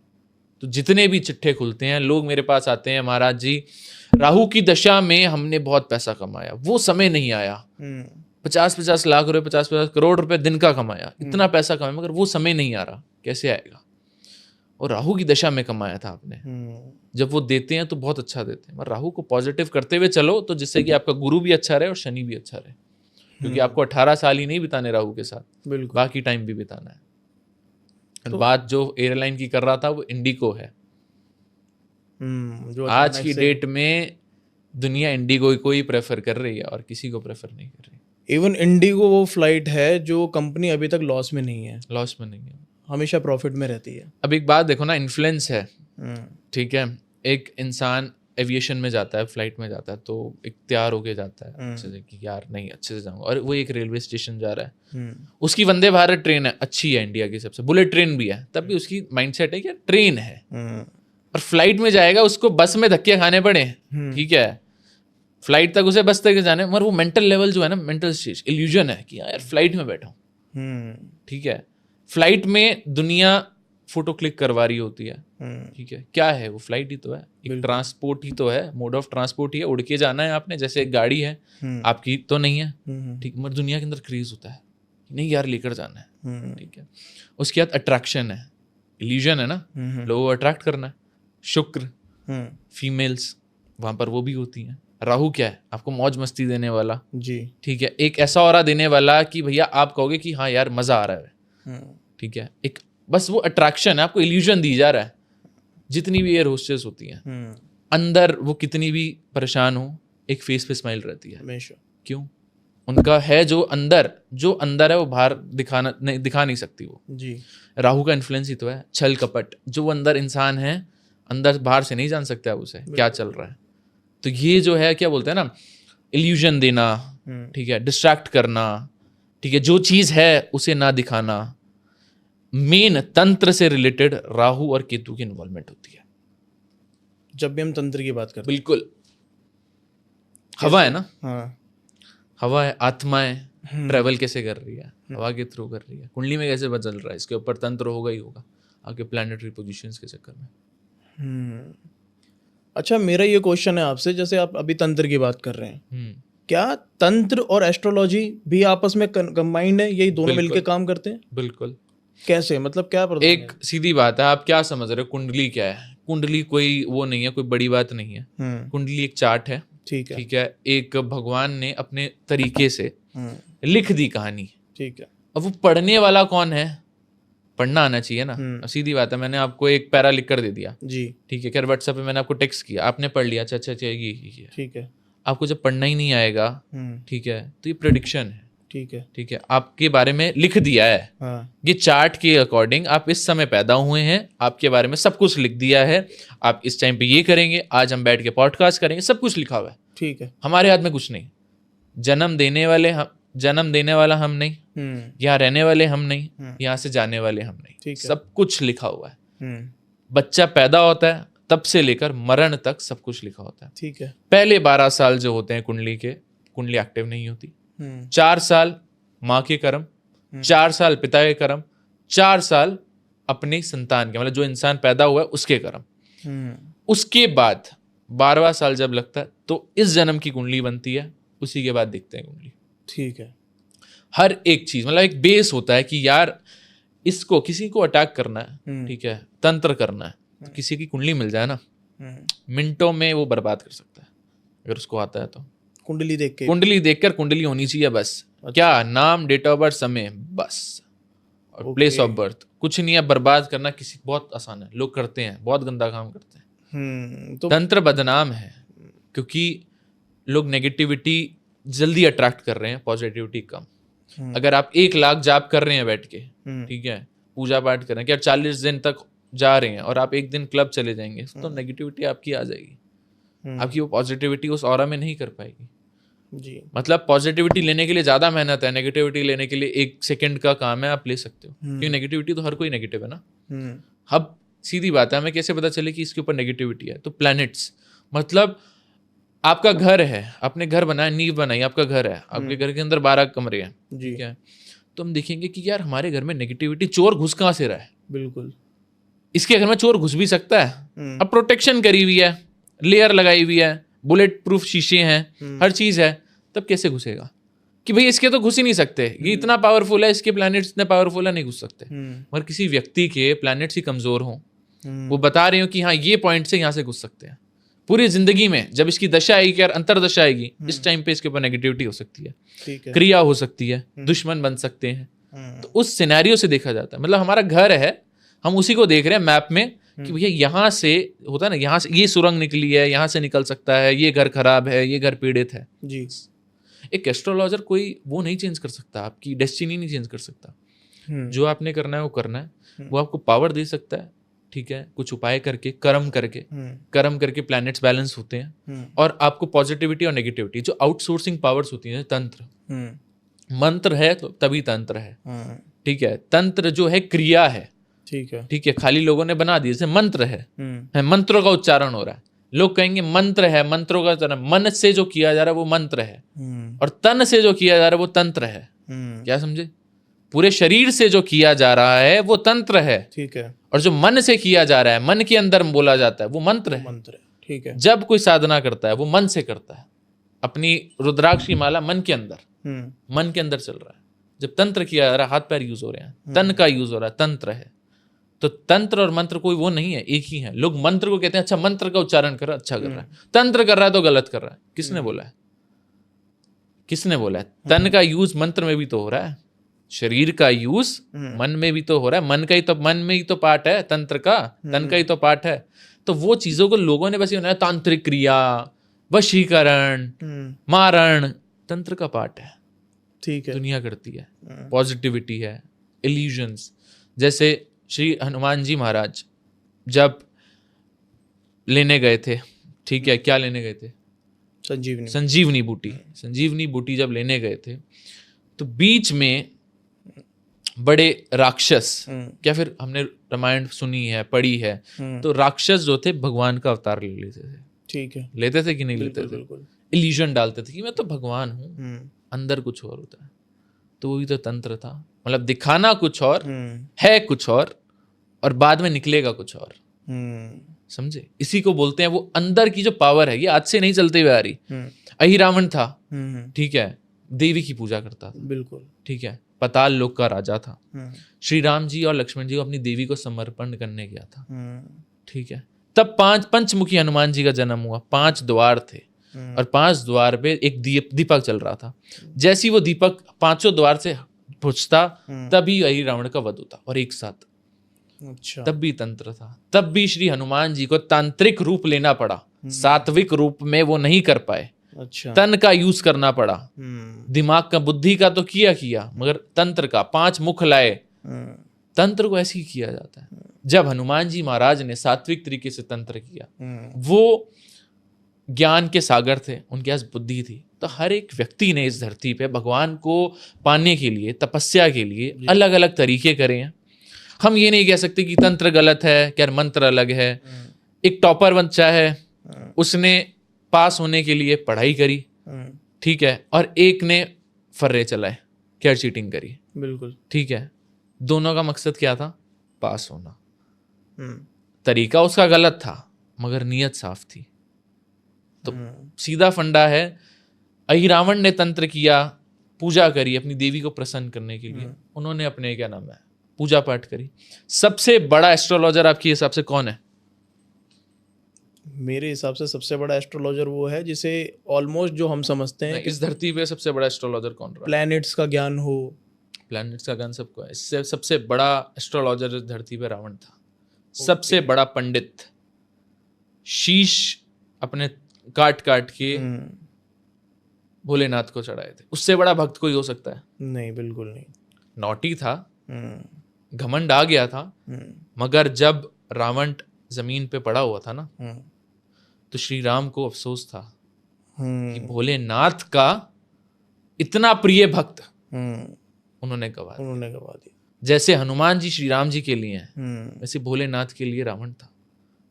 तो जितने भी चिट्ठे खुलते हैं, लोग मेरे पास आते हैं, महाराज जी राहु की दशा में हमने बहुत पैसा कमाया, वो समय नहीं आया, 50-50 लाख रुपए, 50-50 करोड़ रुपए दिन का कमाया, इतना पैसा कमाया, मगर वो समय नहीं आ रहा, कैसे आएगा? और राहु की दशा में कमाया था आपने। जब वो देते हैं तो बहुत अच्छा देते हैं, मगर राहु को पॉजिटिव करते हुए चलो, तो जिससे कि आपका गुरु भी अच्छा रहे और शनि भी अच्छा रहे। क्योंकि आपको 18 साल ही नहीं बिताने राहु के साथ, बाकी टाइम भी बिताना है। तो बात जो एयरलाइन की कर रहा था वो इंडिगो है। जो आज की डेट में दुनिया इंडिगो को ही प्रेफर कर रही है और किसी को प्रेफर नहीं कर रही। इवन इंडिगो वो फ्लाइट है जो कंपनी अभी तक लॉस में नहीं है, लॉस में नहीं है, हमेशा प्रॉफिट में रहती है। अब एक बात देखो ना, इन्फ्लुएंस है, ठीक है, एक इंसान एविएशन में जाता है, फ्लाइट में जाता है, तो एक तैयार होके जाता है अच्छे से कि यार नहीं अच्छे से जाऊंगा, और वो एक रेलवे स्टेशन जा रहा है, उसकी वंदे भारत ट्रेन है, अच्छी है, इंडिया की सबसे, बुलेट ट्रेन भी है, तब भी उसकी माइंडसेट है कि ट्रेन है। और फ्लाइट में जाएगा, उसको बस में धक्के खाने पड़े, ठीक है, फ्लाइट तक उसे बस तक जाने, मगर वो मेंटल लेवल जो है ना, मेंटल स्टेज इल्यूजन है कि यार फ्लाइट में बैठा हूँ, ठीक है। फ्लाइट में दुनिया फोटो क्लिक करवा रही होती है, ठीक है, क्या है वो, फ्लाइट ही तो है, एक ट्रांसपोर्ट ही तो है, मोड ऑफ ट्रांसपोर्ट ही है, उड़ के जाना है आपने, जैसे एक गाड़ी है आपकी तो नहीं है, ठीक, मगर दुनिया के अंदर क्रेज होता है, नहीं यार लेकर जाना है, ठीक है। उसके बाद अट्रैक्शन है, इल्यूजन है ना, लोगों को अट्रैक्ट करना है, शुक्र, फीमेल्स वहां पर वो भी होती हैं। राहु क्या है, आपको मौज मस्ती देने वाला जी, ठीक है, एक ऐसा ऑरा देने वाला कि भैया आप कहोगे कि हाँ यार मजा आ रहा है, ठीक है, एक बस वो अट्रैक्शन है, आपको इल्यूजन दी जा रहा है। जितनी भी एयर होस्टेस होती हैं, अंदर वो कितनी भी परेशान हो, एक फेस पे स्माइल रहती है हमेशा। क्यों? उनका है जो अंदर है वो बाहर दिखा नहीं सकती वो जी। राहु का इन्फ्लुएंस ही तो है, छल कपट, जो अंदर इंसान है, अंदर बाहर से नहीं जान सकते आप उसे क्या चल रहा है। तो ये जो है क्या बोलते हैं ना, इल्यूजन देना, ठीक है, डिस्ट्रैक्ट करना, ठीक है, जो चीज है उसे ना दिखाना, मेन तंत्र से रिलेटेड राहु और केतु की इन्वॉल्वमेंट होती है जब भी हम तंत्र की बात करते हैं। बिल्कुल, हवा है ना, हाँ, हवा है, आत्माएं ट्रेवल कैसे कर रही है, हवा के थ्रू कर रही है, कुंडली में कैसे बदल रहा है, इसके ऊपर तंत्र होगा ही होगा आपके प्लैनेटरी पोजीशंस के चक्कर में। अच्छा, मेरा ये क्वेश्चन है आपसे, जैसे आप अभी तंत्र की बात कर रहे हैं, क्या तंत्र और एस्ट्रोलॉजी भी आपस में कंबाइंड है, यही दोनों मिलके काम करते हैं? बिल्कुल। कैसे, मतलब क्या एक सीधी बात है, आप क्या समझ रहे हो कुंडली क्या है? कुंडली कोई वो नहीं है, कोई बड़ी बात नहीं है। कुंडली एक चार्ट है, ठीक है। एक भगवान ने अपने तरीके से लिख दी कहानी, ठीक है। अब वो पढ़ने वाला कौन है? पढ़ना आना चाहिए ना। सीधी बात है, मैंने आपको एक पैरा लिख कर दे दिया जी, ठीक है। खैर व्हाट्सएप पे मैंने आपको टेक्स्ट किया, आपने पढ़ लिया, अच्छा अच्छा ये ठीक है। आपको जब पढ़ना ही नहीं आएगा, ठीक है, तो ये प्रेडिक्शन है, ठीक है, आपके बारे में लिख दिया है। हाँ। ये चार्ट के अकॉर्डिंग आप इस समय पैदा हुए हैं, आपके बारे में सब कुछ लिख दिया है। आप इस टाइम पे ये करेंगे, आज हम बैठ के पॉडकास्ट करेंगे, सब कुछ लिखा हुआ है, ठीक है। हमारे हाथ में कुछ नहीं। जन्म देने वाला हम नहीं, यहाँ रहने वाले हम नहीं, यहाँ से जाने वाले हम नहीं, सब कुछ लिखा हुआ है। बच्चा पैदा होता है तब से लेकर मरण तक सब कुछ लिखा होता है, ठीक है। पहले 12 साल जो होते हैं कुंडली एक्टिव नहीं होती। 4 साल माँ के कर्म, 4 साल पिता के कर्म, 4 साल अपने संतान के, मतलब जो इंसान पैदा हुआ है उसके कर्म। उसके बाद 12वां साल जब लगता है तो इस जन्म की कुंडली बनती है, उसी के बाद दिखते हैं कुंडली, ठीक है। हर एक चीज मतलब एक बेस होता है कि यार इसको किसी को अटैक करना है, ठीक है, तंत्र करना है, तो किसी की कुंडली मिल जाए ना, मिनटों में वो बर्बाद कर सकता है अगर उसको आता है तो। कुंडली देखकर कुंडली होनी चाहिए बस। अच्छा। क्या नाम, डेट ऑफ बर्थ, समय, बस, और प्लेस ऑफ बर्थ, कुछ नहीं है। बर्बाद करना किसी बहुत आसान है, लोग करते हैं, बहुत गंदा काम करते हैं। तो तंत्र बदनाम है क्योंकि लोग नेगेटिविटी जल्दी अट्रैक्ट कर रहे हैं, पॉजिटिविटी कम। अगर आप 1 लाख जाप कर रहे हैं बैठ के, ठीक है, पूजा पाठ कर रहे हैं, क्या 40 दिन तक जा रहे हैं और आप एक दिन क्लब चले जाएंगे, तो नेगेटिविटी आपकी आ जाएगी, आपकी वो पॉजिटिविटी उस ऑरा में नहीं कर पाएगी जी। मतलब पॉजिटिविटी लेने के लिए ज्यादा मेहनत है, नेगेटिविटी लेने के लिए 1 सेकंड का काम है, आप ले सकते हो। क्योंकि नेगेटिविटी तो हर कोई नेगेटिव है ना। अब सीधी बात है, हमें कैसे पता चले कि इसके ऊपर नेगेटिविटी है? तो प्लैनेट्स, मतलब आपका घर है, आपने घर बनाया, नींव बनाई, आपका घर है, आपके घर के अंदर 12 कमरे हैं, ठीक है। तो हम देखेंगे कि यार हमारे घर में नेगेटिविटी, चोर घुस कहाँ से रहा है? बिल्कुल, इसके घर में चोर घुस भी सकता है। अब प्रोटेक्शन करी हुई है, लेयर लगाई हुई है, बुलेट प्रूफ शीशे हैं, हर चीज है, तब कैसे घुसेगा? कि भाई इसके तो घुस ही नहीं सकते, ये इतना पावरफुल है, इसके प्लैनेट्स इतने पावरफुल है, नहीं घुस सकते। मगर किसी व्यक्ति के प्लैनेट्स ही कमजोर हों, वो बता रहे हो कि हाँ ये पॉइंट से यहाँ से घुस सकते हैं। पूरी जिंदगी में जब इसकी दशा आएगी और अंतरदशा आएगी, इस टाइम पे इसके ऊपर नेगेटिविटी हो सकती है, क्रिया हो सकती है, दुश्मन बन सकते हैं। तो उस सिनेरियो से देखा जाता है। मतलब हमारा घर है, हम उसी को देख रहे हैं मैप में कि भैया यहाँ से होता है ना, यहाँ से ये सुरंग निकली है, यहाँ से निकल सकता है, ये घर खराब है, ये घर पीड़ित है जी। एक एस्ट्रोलॉजर कोई वो नहीं चेंज कर सकता, आपकी डेस्टिनी नहीं चेंज कर सकता। जो आपने करना है वो करना है, वो आपको पावर दे सकता है, ठीक है, कुछ उपाय करके, कर्म करके प्लैनेट्स बैलेंस होते हैं और आपको पॉजिटिविटी और नेगेटिविटी, जो आउटसोर्सिंग पावर्स होती हैं, तंत्र मंत्र है तो तभी तंत्र है, ठीक है। तंत्र जो है क्रिया है, ठीक है, खाली लोगों ने बना दिया, जैसे मंत्र है, मंत्रों का उच्चारण हो रहा है, लोग कहेंगे मंत्र है, मंत्रों का उच्चारण, मन से जो किया जा रहा है वो मंत्र है, और तन से जो किया जा रहा है वो तंत्र है। क्या समझे? पूरे शरीर से जो किया जा रहा है वो तंत्र है, ठीक है, और जो मन से किया जा रहा है, मन के अंदर बोला जाता है, वो मंत्र है, ठीक है। जब कोई साधना करता है वो मन से करता है, अपनी रुद्राक्ष की माला मन के अंदर चल रहा है। जब तंत्र किया जा रहा है, हाथ पैर यूज हो रहे हैं, तन का यूज हो रहा है, तंत्र है। तो तंत्र और मंत्र कोई वो नहीं है, एक ही है। लोग मंत्र को कहते हैं अच्छा मंत्र का उच्चारण कर रहा है, अच्छा कर रहा है, तंत्र कर रहा है तो गलत कर रहा है। किसने बोला है? तन का यूज मंत्र में भी तो हो रहा है, शरीर का यूज मन में भी तो हो रहा है, मन में ही तो पार्ट है तंत्र का, तन का ही तो पार्ट है। तो वो चीजों को लोगों ने बस ये तांत्रिक क्रिया, वशीकरण, मारण, तंत्र का पार्ट है, ठीक है, दुनिया करती है। पॉजिटिविटी है, इल्यूजन्स। जैसे श्री हनुमान जी महाराज जब लेने गए थे, ठीक है, क्या लेने गए थे? संजीवनी बूटी जब लेने गए थे तो बीच में बड़े राक्षस, क्या फिर हमने रामायण सुनी है, पढ़ी है, तो राक्षस जो थे भगवान का अवतार ले लेते थे, ठीक है, लेते थे कि नहीं लेते थे? इल्यूजन डालते थे कि मैं तो भगवान हूँ, अंदर कुछ और होता है। तो वही तो तंत्र था, मतलब दिखाना कुछ और है, कुछ और बाद में निकलेगा कुछ और। समझे? इसी को बोलते हैं वो अंदर की जो पावर है, ये आज से नहीं चलते हुए आ रही। अहिरावण था, ठीक है, देवी की पूजा करता था, बिल्कुल, ठीक है, पाताल लोक का राजा था। श्री राम जी और लक्ष्मण जी को अपनी देवी को समर्पण करने गया था, ठीक है। तब पंचमुखी हनुमान जी का जन्म हुआ। 5 द्वार थे और 5 द्वार पे एक दीपक चल रहा था। जैसे ही वो दीपक 5 द्वार से बुझता तभी अहिरावण का वध होता, और एक साथ। अच्छा। तब भी तंत्र था, तब भी श्री हनुमान जी को तांत्रिक रूप लेना पड़ा, सात्विक रूप में वो नहीं कर पाए। अच्छा। तन का यूज करना पड़ा, दिमाग का, बुद्धि का तो किया, मगर तंत्र का 5 मुख लाए। तंत्र को ऐसे ही किया जाता है। जब हनुमान जी महाराज ने सात्विक तरीके से तंत्र किया, वो ज्ञान के सागर थे, उनके पास बुद्धि थी, तो हर एक व्यक्ति ने इस धरती पे भगवान को पाने के लिए, तपस्या के लिए अलग अलग तरीके करे हैं। हम ये नहीं कह सकते कि तंत्र गलत है, क्या मंत्र अलग है। एक टॉपर बच्चा है, उसने पास होने के लिए पढ़ाई करी, ठीक है, और एक ने फर्रे चलाए, क्या चीटिंग करी, बिल्कुल, ठीक है। दोनों का मकसद क्या था? पास होना। तरीका उसका गलत था, मगर नीयत साफ थी। तो सीधा फंडा है, अहिरावण ने तंत्र किया, पूजा करी अपनी देवी को प्रसन्न करने के लिए। उन्होंने अपने, क्या नाम है, पूजा पाठ करी। सबसे बड़ा एस्ट्रोलॉजर आपके हिसाब से कौन है? मेरे हिसाब से सबसे बड़ा एस्ट्रोलॉजर वो है जिसे ऑलमोस्ट, जो हम समझते हैं, इस धरती पे सबसे बड़ा एस्ट्रोलॉजर कौन रहा? प्लैनेट्स का ज्ञान हो, प्लैनेट्स का ज्ञान सबको है। इससे सबसे बड़ा एस्ट्रोलॉजर इस धरती पे रावण था। सबसे बड़ा पंडित, शीश अपने काट के भोलेनाथ को चढ़ाए थे। उससे बड़ा भक्त कोई हो सकता है? नहीं, बिल्कुल नहीं। नौटी था, घमंड आ गया था, मगर जब रावण जमीन पे पड़ा हुआ था ना, तो श्री राम को अफसोस था कि भोलेनाथ का इतना प्रिय भक्त उन्होंने गवा दिया। जैसे हनुमान जी श्री राम जी के लिए हैं, वैसे भोलेनाथ के लिए रावण था।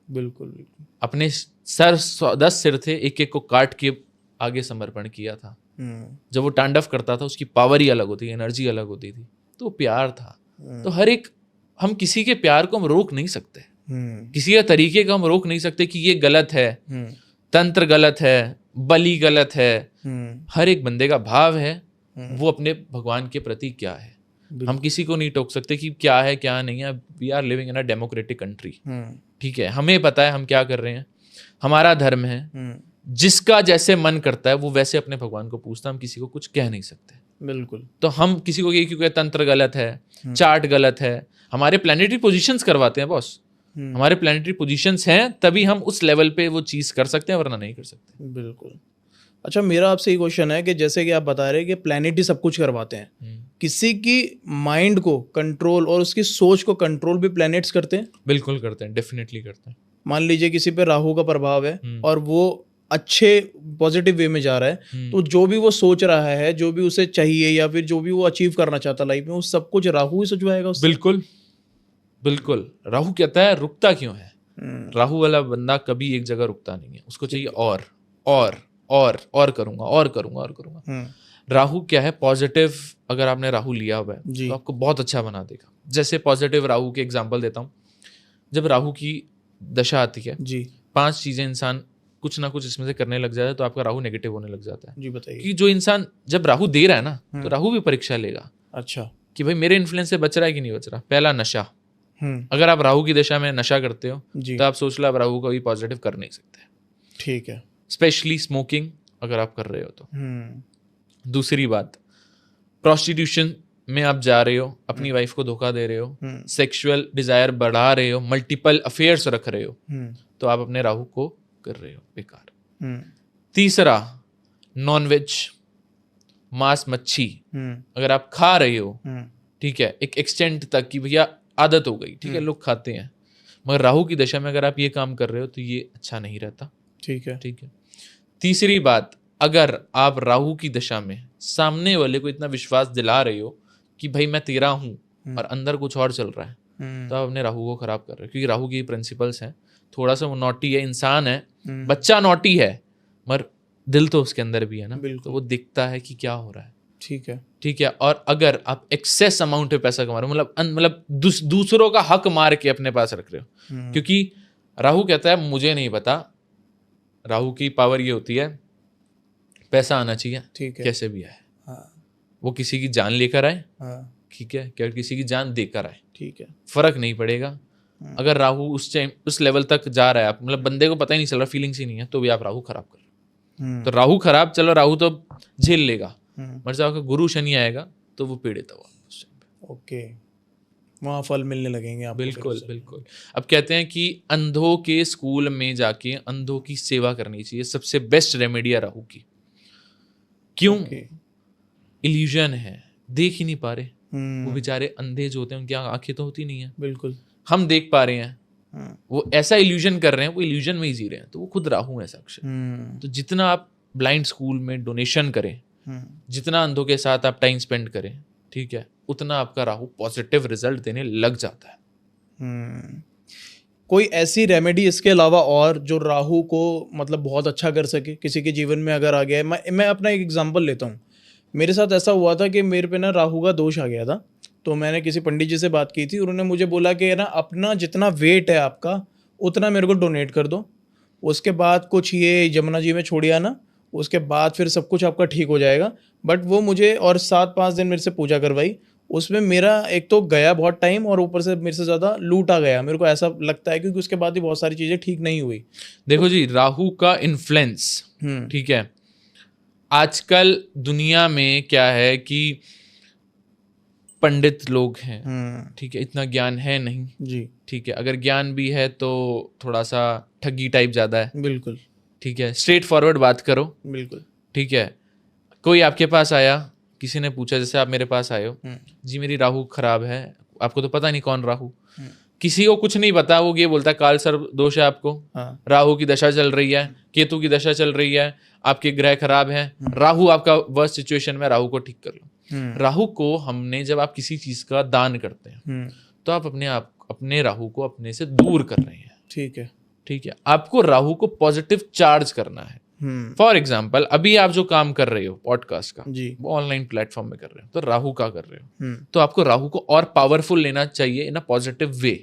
बिल्कुल। अपने सर 10 सिर थे, एक एक को काट के आगे समर्पण किया था। जब वो तांडव करता था, उसकी पावर ही अलग होती थी, एनर्जी अलग होती थी। तो प्यार था। तो हर एक, हम किसी के प्यार को हम रोक नहीं सकते, किसी के तरीके को हम रोक नहीं सकते कि ये गलत है, तंत्र गलत है, बलि गलत है। हर एक बंदे का भाव है, वो अपने भगवान के प्रति क्या है। हम किसी को नहीं टोक सकते कि क्या है क्या नहीं है। We are living in a democratic country, ठीक है। हमें पता है हम क्या कर रहे हैं, हमारा धर्म है। जिसका जैसे मन करता है वो वैसे अपने भगवान को पूछता है। हम किसी को कुछ कह नहीं सकते, बिल्कुल। तो हम किसी को ये क्यों कहते तंत्र गलत है, चार्ट गलत है। हमारे प्लैनेटरी पोजीशंस करवाते हैं बॉस, हमारे प्लैनेटरी पोजीशंस हैं, तभी हम उस लेवल पे वो चीज कर सकते हैं, वरना नहीं कर सकते। बिल्कुल। अच्छा, मेरा आपसे ये क्वेश्चन है कि जैसे कि आप बता रहे हैं कि प्लैनेट ही सब कुछ करवाते हैं, किसी की माइंड को कंट्रोल और उसकी सोच को कंट्रोल भी प्लैनेट्स करते हैं? बिल्कुल करते हैं, डेफिनेटली करते हैं। मान लीजिए किसी पे राहु का प्रभाव है और वो अच्छे पॉजिटिव वे में जा रहा है, तो जो भी वो सोच रहा है, जो भी उसे चाहिए या फिर जो भी वो अचीव करना चाहता लाइफ में, वो सब कुछ राहु ही सुझवाएगा उससे? बिल्कुल बिल्कुल। राहु कहता है रुकता क्यों है? राहु वाला बंदा कभी एक जगह रुकता नहीं है, उसको चाहिए और करूंगा, और करूंगा। राहु क्या है? पॉजिटिव। अगर आपने राहु लिया हुआ है तो आपको बहुत अच्छा बना देगा। जैसे पॉजिटिव राहु के एग्जांपल देता हूँ। जब राहु की दशा आती है जी, 5 चीजें इंसान कुछ ना कुछ इसमें से करने लग जाता है, तो आपका राहु नेगेटिव होने लग जाता है। जी बताइए। कि जो इंसान जब राहु दे रहा है ना, तो राहु भी परीक्षा लेगा। अच्छा, कि भाई मेरे इन्फ्लुएंस से बच रहा है कि नहीं बच रहा। पहला, नशा। अगर आप राहु की दशा में नशा करते हो तो आप सोच लो आप राहु को भी पॉजिटिव कर नहीं सकते, ठीक है। स्पेशली स्मोकिंग अगर आप कर रहे हो तो। दूसरी बात, प्रोस्टिट्यूशन में आप जा रहे हो, अपनी वाइफ को धोखा दे रहे हो, सेक्सुअल डिजायर बढ़ा रहे हो, मल्टीपल अफेयर्स रख रहे हो, तो आप अपने राहु को कर रहे हो बेकार। तीसरा, नॉनवेज, मांस मच्छी अगर आप खा रहे हो, ठीक है, एक एक्सटेंट तक कि भैया आदत हो गई, ठीक है, लोग खाते हैं, मगर राहु की दशा में अगर आप ये काम कर रहे हो तो ये अच्छा नहीं रहता, ठीक है। तीसरी बात, अगर आप राहु की दशा में सामने वाले को इतना विश्वास दिला रहे हो कि भाई मैं तेरा हूं और अंदर कुछ और चल रहा है, तो आप अपने राहु को खराब कर रहे हो। क्योंकि राहु की प्रिंसिपल्स हैं, थोड़ा सा वो नॉटी है, इंसान है, बच्चा नॉटी है, मगर दिल तो उसके अंदर भी है ना, तो वो दिखता है कि क्या हो रहा है, ठीक है। और अगर आप एक्सेस अमाउंट पे पैसा कमा रहे हो, मतलब दूसरों का हक मार के अपने पास रख रहे हो, क्योंकि राहु कहता है मुझे नहीं पता, राहु की पावर ये होती है पैसा आना चाहिए, ठीक है, कैसे भी आए, हाँ, वो किसी की जान लेकर आए, हाँ, ठीक है, क्या किसी की जान देकर आए, ठीक है, फर्क नहीं पड़ेगा। अगर राहु उस टाइम उस लेवल तक जा रहा है, आप मतलब बंदे को पता ही नहीं चल रहा, फीलिंग्स ही नहीं है, तो भी आप राहु खराब कर रहे हो। तो राहु खराब, चलो राहु तो झेल लेगा, मर जब आपका गुरु शनि आएगा तो वो पीड़ित होगा उस टाइम पे। ओके, वहाँ फल मिलने लगेंगे आपको। बिल्कुल बिल्कुल। अब कहते हैं कि अंधों के स्कूल में जाके अंधों की सेवा करनी चाहिए, सबसे बेस्ट रेमेडी है राहु की। क्यों? इल्यूजन है, देख ही नहीं पा रहे वो बेचारे अंधे जो होते हैं, उनकी आंखें तो होती नहीं है, बिल्कुल, हम देख पा रहे हैं, वो ऐसा इल्यूजन कर रहे हैं, वो इल्यूजन में ही जी रहे हैं, तो वो खुद राहु है साक्षात। तो जितना आप ब्लाइंड स्कूल में डोनेशन करें, जितना अंधों के साथ आप टाइम स्पेंड करें, ठीक है, उतना आपका राहु पॉजिटिव रिजल्ट देने लग जाता है। कोई ऐसी रेमेडी इसके अलावा और जो राहु को मतलब बहुत अच्छा कर सके किसी के जीवन में अगर आ गया है? मैं अपना एक एग्जांपल लेता हूँ। मेरे साथ ऐसा हुआ था कि मेरे पे ना राहु का दोष आ गया था, तो मैंने किसी पंडित जी से बात की थी, उन्होंने मुझे बोला कि ना अपना जितना वेट है आपका उतना मेरे को डोनेट कर दो, उसके बाद कुछ ये यमुना जी में छोड़ आना, उसके बाद फिर सब कुछ आपका ठीक हो जाएगा। बट वो मुझे और 7-5 दिन मेरे से पूजा करवाई, उसमें मेरा एक तो गया बहुत टाइम और ऊपर से मेरे से ज़्यादा लूटा गया, मेरे को ऐसा लगता है, क्योंकि उसके बाद ही बहुत सारी चीज़ें ठीक नहीं हुई। देखो जी, राहु का इन्फ्लुएंस, ठीक है, आजकल दुनिया में क्या है कि पंडित लोग हैं, ठीक है, इतना ज्ञान है नहीं जी, ठीक है, अगर ज्ञान भी है तो थोड़ा सा ठगी टाइप ज़्यादा है, बिल्कुल, ठीक है, स्ट्रेट फॉरवर्ड बात करो, बिल्कुल, ठीक है। कोई आपके पास आया, किसी ने पूछा, जैसे आप मेरे पास आए हो, जी मेरी राहु खराब है, आपको तो पता नहीं कौन राहु, किसी को कुछ नहीं पता, वो ये बोलता है काल सर्प दोष है आपको, राहु की दशा चल रही है, केतु की दशा चल रही है, आपके ग्रह खराब हैं, राहु आपका वर्स्ट सिचुएशन में, राहु को ठीक कर लो। राहु को हमने, जब आप किसी चीज का दान करते हैं तो आप अपने राहु को अपने से दूर कर रहे हैं, ठीक है, ठीक है, आपको राहु को पॉजिटिव चार्ज करना है। फॉर एग्जाम्पल, अभी आप जो काम कर रहे हो पॉडकास्ट का, वो ऑनलाइन प्लेटफॉर्म में कर रहे हो, तो राहु का कर रहे हो, तो आपको राहु को और पावरफुल लेना चाहिए इन अ पॉजिटिव वे,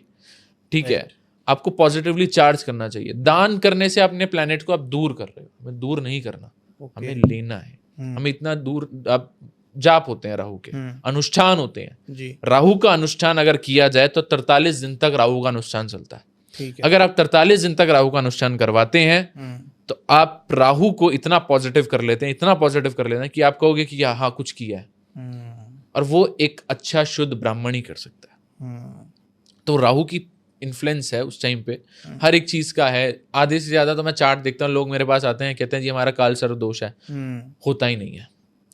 ठीक है, आपको पॉजिटिवली चार्ज करना चाहिए। दान करने से अपने प्लेनेट को आप दूर कर रहे हो, हमें दूर नहीं करना, हमें लेना है। हमें इतना दूर, आप जाप होते हैं राहु के, अनुष्ठान होते हैं, राहु का अनुष्ठान अगर किया जाए तो 43 दिन तक राहु का अनुष्ठान चलता है। अगर आप 43 दिन तक राहु का अनुष्ठान करवाते हैं तो आप राहु को इतना पॉजिटिव कर लेते हैं, इतना पॉजिटिव कर लेते हैं कि आप कहोगे कि हाँ कुछ किया है, और वो एक अच्छा शुद्ध ब्राह्मण ही कर सकता है। तो राहु की इन्फ्लुएंस है उस टाइम पे, हर एक चीज का है। आधे से ज्यादा तो मैं चार्ट देखता हूँ, लोग मेरे पास आते हैं, कहते हैं जी हमारा काल सर्प दोष है, होता ही नहीं है।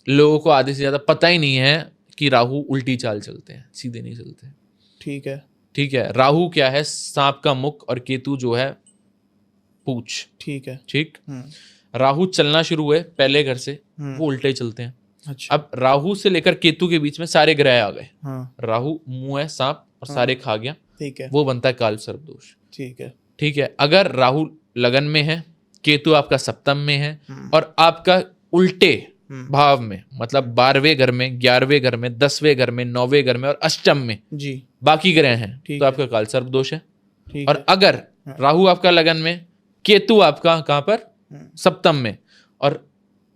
लोगों को आधे से ज्यादा पता ही नहीं है कि राहु उल्टी चाल चलते हैं, सीधे नहीं चलते। ठीक है, ठीक है, राहु क्या है, सांप का मुख, और केतु जो है पूछ, ठीक है, ठीक। राहु चलना शुरू हुए पहले घर से, वो उल्टे चलते हैं। अच्छा। अब राहु से लेकर केतु के बीच में सारे ग्रह आ गए, हाँ। राहु मुंह है सांप और सारे खा गया, ठीक है, वो बनता है काल सर्प दोष। ठीक है, ठीक है, अगर राहु लगन में है, केतु आपका सप्तम में है, और आपका उल्टे भाव में, मतलब 12वें घर में, 11वें घर में, 10वें घर में, 9वें घर में और अष्टम में जी बाकी ग्रह हैं, तो आपका काल सर्प दोष है। ठीक और है। अगर राहु आपका लगन में, केतु आपका कहाँ पर, सप्तम में, और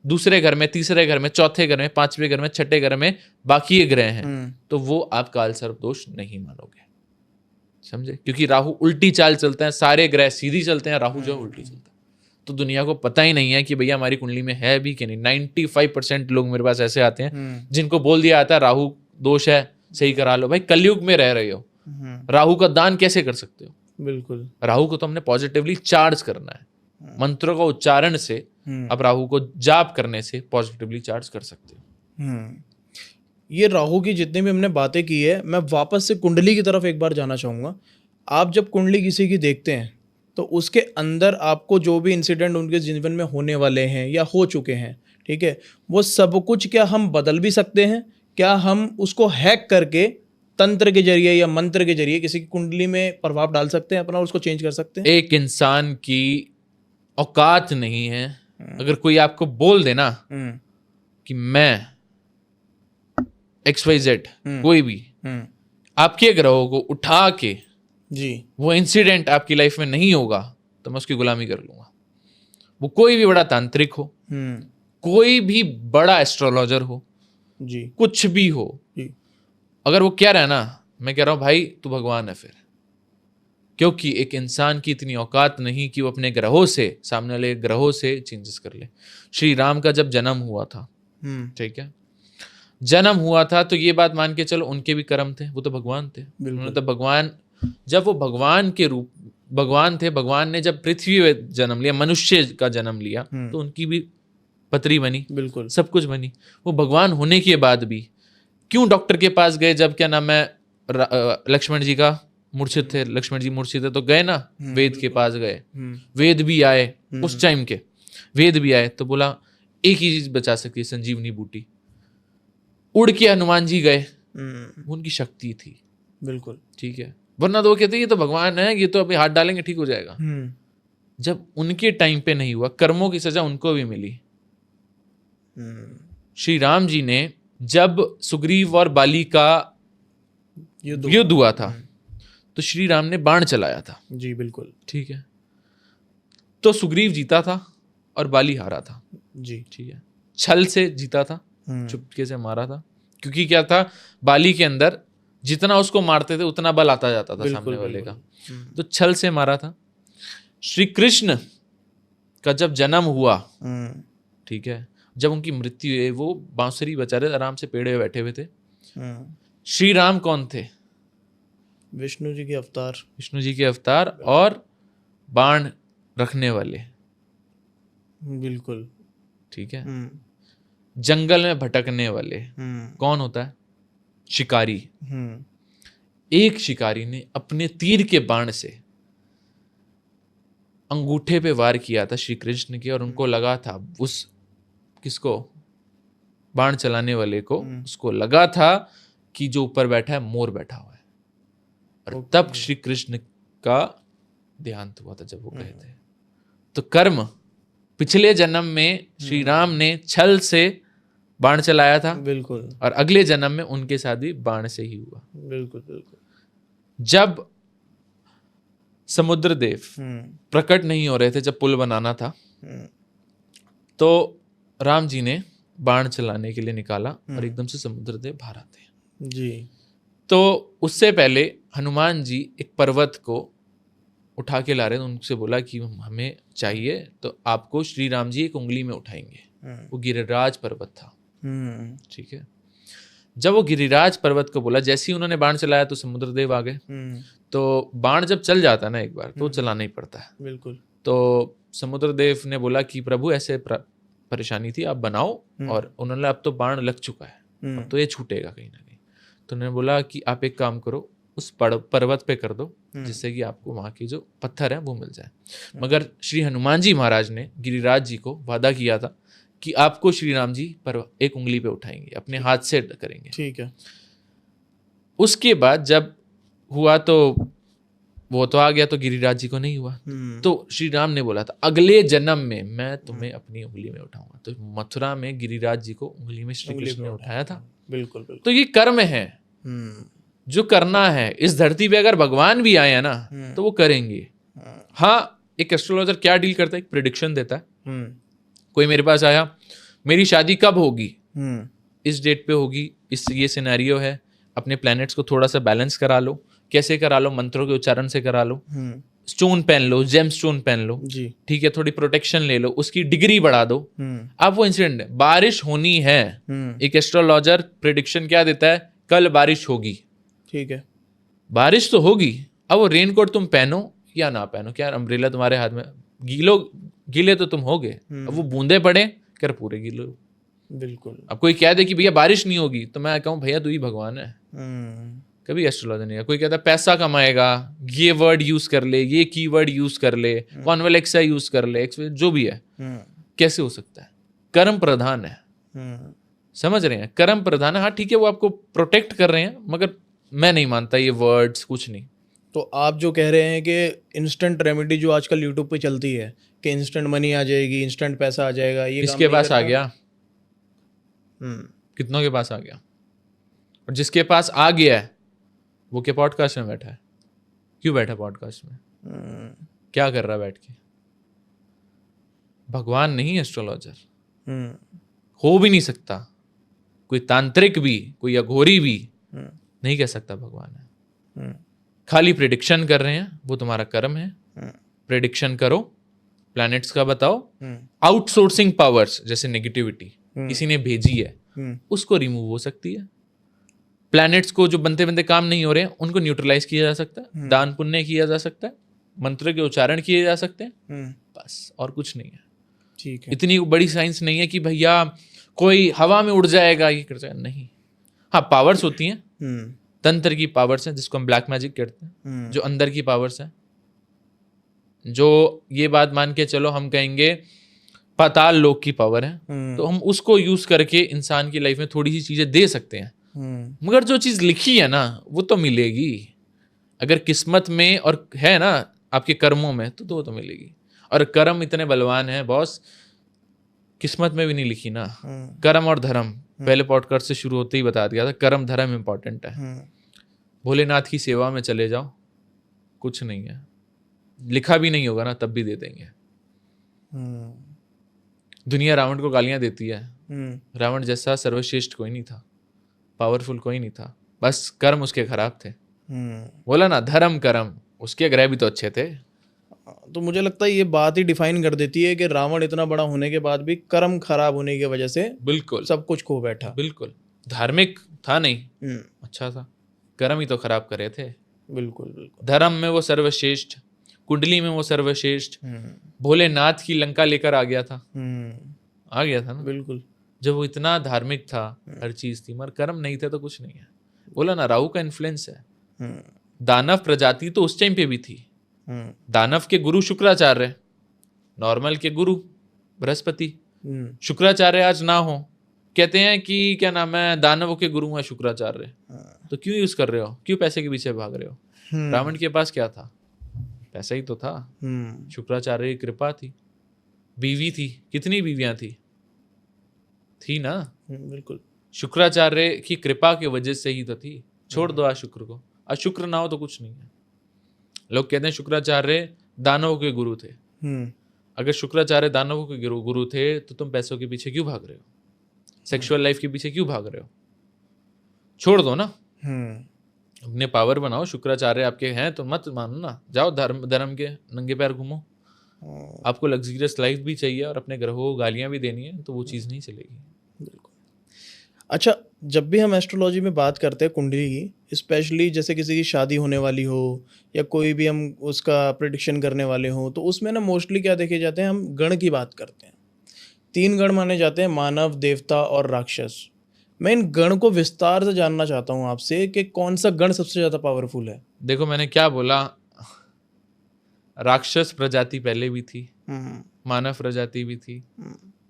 दूसरे घर में, तीसरे घर में, चौथे घर में, 5वें घर में, 6ठे घर में बाकी ये ग्रह हैं, तो वो आप काल सर्प दोष नहीं मानोगे, समझे, क्योंकि राहु उल्टी चाल चलते हैं, सारे ग्रह सीधी चलते हैं, राहु जो उल्टी चलता है। तो दुनिया को पता ही नहीं है कि भैया हमारी कुंडली में है भी कि नहीं। 95% लोग मेरे पास ऐसे आते हैं जिनको बोल दिया जाता है राहु दोष है, सही करा लो। भाई कलयुग में रह रहे हो, राहु का दान कैसे कर सकते हो? बिल्कुल, राहु को तो हमने पॉजिटिवली चार्ज करना है, मंत्रों का उच्चारण से, अब राहु को जाप करने से पॉजिटिवली चार्ज कर सकते हो। ये राहु की जितनी भी हमने बातें की है, मैं वापस से कुंडली की तरफ एक बार जाना चाहूँगा। आप जब कुंडली किसी की देखते हैं तो उसके अंदर आपको जो भी इंसिडेंट उनके जीवन में होने वाले हैं या हो चुके हैं, ठीक है, वो सब कुछ क्या हम बदल भी सकते हैं? क्या हम उसको हैक करके तंत्र के जरिए या मंत्र के जरिए किसी की कुंडली में प्रभाव डाल सकते हैं अपना, उसको चेंज कर सकते हैं? एक इंसान की औकात नहीं है, अगर कोई आपको बोल देना कि मैं XYZ कोई भी आपके ग्रहों को उठा के जी, वो इंसिडेंट आपकी लाइफ में नहीं होगा तो मैं उसकी गुलामी कर लूंगा। वो कोई भी बड़ा तांत्रिक हो, कोई भी बड़ा एस्ट्रोलॉजर हो, जी, कुछ भी हो, जी, अगर वो कह रहा है ना, मैं कह रहा हूं भाई तू भगवान है फिर। क्योंकि एक इंसान की इतनी औकात नहीं कि वो अपने ग्रहों से, सामने वाले ग्रहों से चेंजेस कर ले। श्री राम का जब जन्म हुआ था, ठीक है, जन्म हुआ था तो ये बात मान के चलो उनके भी कर्म थे, वो तो भगवान थे। उन्होंने तो भगवान, जब वो भगवान के रूप भगवान थे, भगवान ने जब पृथ्वी में जन्म लिया, मनुष्य का जन्म लिया, तो उनकी भी पत्री बनी, बिल्कुल सब कुछ बनी। वो भगवान होने के बाद भी क्यों डॉक्टर के पास गए जब क्या नाम है लक्ष्मण जी का मूर्छित थे, लक्ष्मण जी मूर्छित थे तो गए ना, वेद के पास गए, वेद भी आए उस टाइम के, वेद भी आए तो बोला एक ही चीज बचा सकती है, संजीवनी बूटी। उड़ के हनुमान जी गए, उनकी शक्ति थी, बिल्कुल ठीक है, वरना तो वो कहते ये तो भगवान है, ये तो अभी हाथ डालेंगे ठीक हो जाएगा। जब उनके टाइम पे नहीं हुआ, कर्मों की सजा उनको भी मिली। श्री राम जी ने जब सुग्रीव और बाली का युद्ध हुआ था तो श्री राम ने बाण चलाया था, जी बिल्कुल, ठीक है, तो सुग्रीव जीता था और बाली हारा था, जी, ठीक है, छल से जीता था, चुपके से मारा था, क्योंकि क्या था, बाली के अंदर जितना उसको मारते थे उतना बल आता जाता था सामने वाले का, तो छल से मारा था। श्री कृष्ण का जब जन्म हुआ, ठीक है, जब उनकी मृत्यु हुई, वो बांसुरी बचा रहे आराम से पेड़ पे बैठे हुए थे। श्री राम कौन थे? विष्णु जी के अवतार, विष्णु जी के अवतार और बाण रखने वाले, बिल्कुल, ठीक है, जंगल में भटकने वाले। कौन होता है? शिकारी। एक शिकारी ने अपने तीर के बाण से अंगूठे पे वार किया था श्री कृष्ण के, और उनको लगा था, उस किसको, बाण चलाने वाले को, उसको लगा था कि जो ऊपर बैठा है मोर बैठा हुआ है, और तब श्री कृष्ण का देहांत हुआ था जब वो गए थे। तो कर्म, पिछले जन्म में श्री राम ने छल से बाण चलाया था, बिल्कुल, और अगले जन्म में उनके साथ भी बाण से ही हुआ। बिल्कुल बिल्कुल। जब समुद्र देव प्रकट नहीं हो रहे थे, जब पुल बनाना था, तो राम जी ने बाण चलाने के लिए निकाला और एकदम से समुद्र देव बाहर आते हैं जी। तो उससे पहले हनुमान जी एक पर्वत को उठा के ला रहे थे, उनसे बोला कि हमें चाहिए, तो आपको श्री राम जी एक उंगली में उठाएंगे। वो गिरिराज पर्वत था, ठीक है। जब वो गिरिराज पर्वत को बोला, जैसे ही उन्होंने बाण चलाया तो समुद्र देव आ गए। तो बाण जब चल जाता है ना एक बार, तो चलाना ही पड़ता है, बिल्कुल। तो समुद्र देव ने बोला कि प्रभु ऐसे परेशानी थी, आप बनाओ, और उन्होंने अब तो बाण लग चुका है, अब तो ये छूटेगा कहीं ना कहीं। तो उन्होंने बोला कि आप एक काम करो, उस पर्वत पे कर दो, जिससे कि आपको वहाँ की जो पत्थर है वो मिल जाए। मगर श्री हनुमान जी महाराज ने गिरिराज जी को वादा किया था कि आपको श्री राम जी एक उंगली पे उठाएंगे, अपने हाथ से करेंगे, ठीक है। उसके बाद जब हुआ तो वो तो आ गया, तो गिरिराज जी को नहीं हुआ। तो श्री राम ने बोला था अगले जन्म में मैं तुम्हें अपनी उंगली में उठाऊंगा। तो मथुरा में गिरिराज जी को उंगली में श्री कृष्ण ने उठाया था। बिल्कुल, बिल्कुल। तो ये कर्म है जो करना है इस धरती पे। अगर भगवान भी आए हैं ना तो वो करेंगे। हाँ, एक एस्ट्रोलॉजर क्या डील करता है, एक प्रेडिक्शन देता है। कोई मेरे पास आया, मेरी शादी कब होगी, इस डेट पे होगी, ये सिनेरियो है, अपने प्लैनेट्स को थोड़ा सा बैलेंस करा लो। कैसे करा लो? मंत्रों के उच्चारण से करा लो, स्टोन पहन लो, जेम स्टोन पहन लो, ठीक है, थोड़ी प्रोटेक्शन ले लो, उसकी डिग्री बढ़ा दो। अब वो इंसिडेंट है, बारिश होनी है, एक एस्ट्रोलॉजर प्रेडिक्शन क्या देता है, कल बारिश होगी, ठीक है, बारिश तो होगी। अब वो रेनकोट तुम पहनो या ना पहनो, क्या अम्ब्रेला तुम्हारे हाथ में, गीले तो तुम होगे। अब वो बूंदे पड़े कर पूरे गीले, बिल्कुल। अब कोई कह दे कि भैया बारिश नहीं होगी, तो मैं कहूँ भैया तू ही भगवान है। कभी एस्ट्रोलॉजर नहीं है। कोई कहता है पैसा कमाएगा, ये वर्ड यूज कर ले, ये कीवर्ड यूज कर ले, कॉन्वेलेक्सा यूज कर ले, जो भी है, कैसे हो सकता है? कर्म प्रधान है, समझ रहे हैं? कर्म प्रधान है। हाँ ठीक है, वो आपको प्रोटेक्ट कर रहे हैं, मगर मैं नहीं मानता ये वर्ड्स कुछ नहीं। तो आप जो कह रहे हैं कि इंस्टेंट रेमेडी जो आजकल यूट्यूब पे चलती है कि इंस्टेंट मनी आ जाएगी, इंस्टेंट पैसा आ जाएगा, ये किसके पास आ गया? कितनों के पास आ गया? और जिसके पास आ गया है वो के पॉडकास्ट में बैठा है, क्यों बैठा पॉडकास्ट में? क्या कर रहा बैठ के? भगवान नहीं एस्ट्रोलॉजर, हो भी नहीं सकता। कोई तांत्रिक भी, कोई अघोरी भी नहीं कह सकता भगवान है। खाली प्रेडिक्शन कर रहे हैं, वो तुम्हारा कर्म है। प्रेडिक्शन करो, प्लैनेट्स का बताओ। आउटसोर्सिंग पावर्स जैसे नेगेटिविटी किसी ने भेजी है, उसको रिमूव हो सकती है। प्लैनेट्स को जो बनते बनते काम नहीं हो रहे हैं, उनको न्यूट्रलाइज किया जा सकता है। दान पुण्य किया जा सकता है, मंत्र के उच्चारण किए जा सकते हैं, बस और कुछ नहीं है। ठीक है। इतनी बड़ी साइंस नहीं है कि भैया कोई हवा में उड़ जाएगा, ये कर जाएगा, नहीं। हाँ, पावर्स होती हैं, तंत्र की पावर्स हैं, जिसको हम ब्लैक मैजिक कहते हैं, जो अंदर की पावर्स हैं। जो ये बात मान के चलो, हम कहेंगे पाताल लोक की पावर है, तो हम उसको यूज करके इंसान की लाइफ में थोड़ी सी चीजें दे सकते हैं। मगर जो चीज लिखी है ना, वो तो मिलेगी। अगर किस्मत में और है ना आपके कर्मों में, तो वो तो मिलेगी। और कर्म इतने बलवान है बॉस, किस्मत में भी नहीं लिखी ना। कर्म और धर्म पहले पॉडकास्ट से शुरू होते ही बता दिया था, कर्म धर्म इंपॉर्टेंट है। भोलेनाथ की सेवा में चले जाओ, कुछ नहीं है, लिखा भी नहीं होगा ना तब भी दे देंगे। दुनिया रावण को गालियां देती है, रावण जैसा सर्वश्रेष्ठ कोई नहीं था, पावरफुल कोई नहीं था, बस कर्म उसके खराब थे। बोला ना, धर्म कर्म, उसके ग्रह भी तो अच्छे थे। तो मुझे लगता है ये बात ही डिफाइन कर देती है कि रावण इतना बड़ा होने के बाद भी कर्म खराब होने की वजह से बिल्कुल सब कुछ खो बैठा। बिल्कुल, धार्मिक था नहीं, अच्छा था, कर्म ही तो खराब करे थे। बिल्कुल बिल्कुल। धर्म में वो सर्वश्रेष्ठ, कुंडली में वो सर्वश्रेष्ठ, भोलेनाथ की लंका लेकर आ गया था, आ गया था ना। बिल्कुल, जब वो इतना धार्मिक था, हर चीज थी, मगर कर्म नहीं थे तो कुछ नहीं है। बोला ना, राहु का इन्फ्लुएंस है। दानव प्रजाति तो उस टाइम पे भी थी। दानव के गुरु शुक्राचार्य, नॉर्मल के गुरु बृहस्पति। शुक्राचार्य आज ना हो, कहते हैं कि क्या नाम है, दानवों के गुरु है शुक्राचार्य, तो क्यों यूज कर रहे हो, क्यों पैसे के पीछे भाग रहे हो? रावण के पास क्या था? पैसा ही तो था। शुक्राचार्य की कृपा थी, बीवी थी, कितनी बीवियां थी ना। बिल्कुल, शुक्राचार्य की कृपा की वजह से ही तो थी। छोड़ दो आज शुक्र को, आज शुक्र ना हो तो कुछ नहीं है। लोग कहते हैं शुक्राचार्य दानवों के गुरु थे। अगर शुक्राचार्य दानवों के गुरु थे तो तुम पैसों के पीछे क्यों भाग रहे हो? सेक्सुअल लाइफ के पीछे क्यों भाग रहे हो? छोड़ दो ना, अपने पावर बनाओ। शुक्राचार्य आपके हैं तो मत मानो ना, जाओ धर्म के नंगे पैर घूमो। आपको लग्जरियस लाइफ भी चाहिए और अपने ग्रहों को गालियां भी देनी है, तो वो चीज़ नहीं चलेगी। बिल्कुल। अच्छा, जब भी हम एस्ट्रोलॉजी में बात करते हैं कुंडली की, स्पेशली जैसे किसी की शादी होने वाली हो या कोई भी हम उसका प्रेडिक्शन करने वाले हो, तो उसमें ना मोस्टली क्या देखे जाते हैं, हम गण की बात करते हैं। 3 गण माने जाते हैं, मानव, देवता और राक्षस। मैं इन गण को विस्तार से जानना चाहता हूँ आपसे कि कौन सा गण सबसे ज़्यादा पावरफुल है। देखो, मैंने क्या बोला, राक्षस प्रजाति पहले भी थी, मानव प्रजाति भी थी,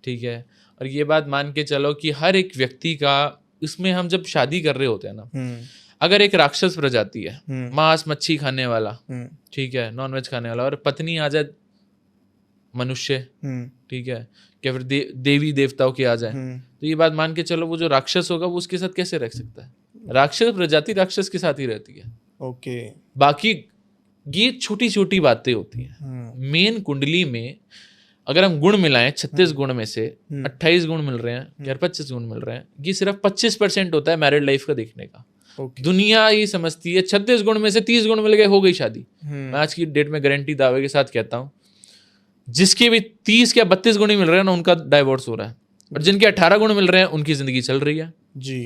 ठीक है। और ये बात मान के चलो कि हर एक व्यक्ति का, इसमें हम जब शादी कर रहे होते हैं ना, अगर एक राक्षस प्रजाति है, मांस मच्छी खाने वाला, ठीक है, नॉनवेज खाने वाला, और पत्नी आ जाए मनुष्य, ठीक है, क्या फिर देवी देवताओं की आ जाए, तो ये बात मान के चलो वो जो राक्षस होगा वो उसके साथ कैसे रह सकता है? राक्षस प्रजाति राक्षस के साथ ही रहती है। ओके। बाकी ये छोटी छोटी बातें होती हैं। मेन कुंडली में अगर हम गुण मिलाएं, 36 गुण में से 28 गुण मिल रहे हैं या 25 गुण मिल रहे हैं, ये सिर्फ 25% होता है मैरिड लाइफ का देखने का। दुनिया ये समझती है 36 गुण में से 30 गुण मिल गए, हो गई शादी। मैं आज की डेट में गारंटी दावे के साथ कहता हूँ, जिसके भी 30 या 32 गुण ही मिल रहे हैं ना, उनका डाइवोर्स हो रहा है, और जिनके 18 गुण मिल रहे हैं उनकी जिंदगी चल रही है जी,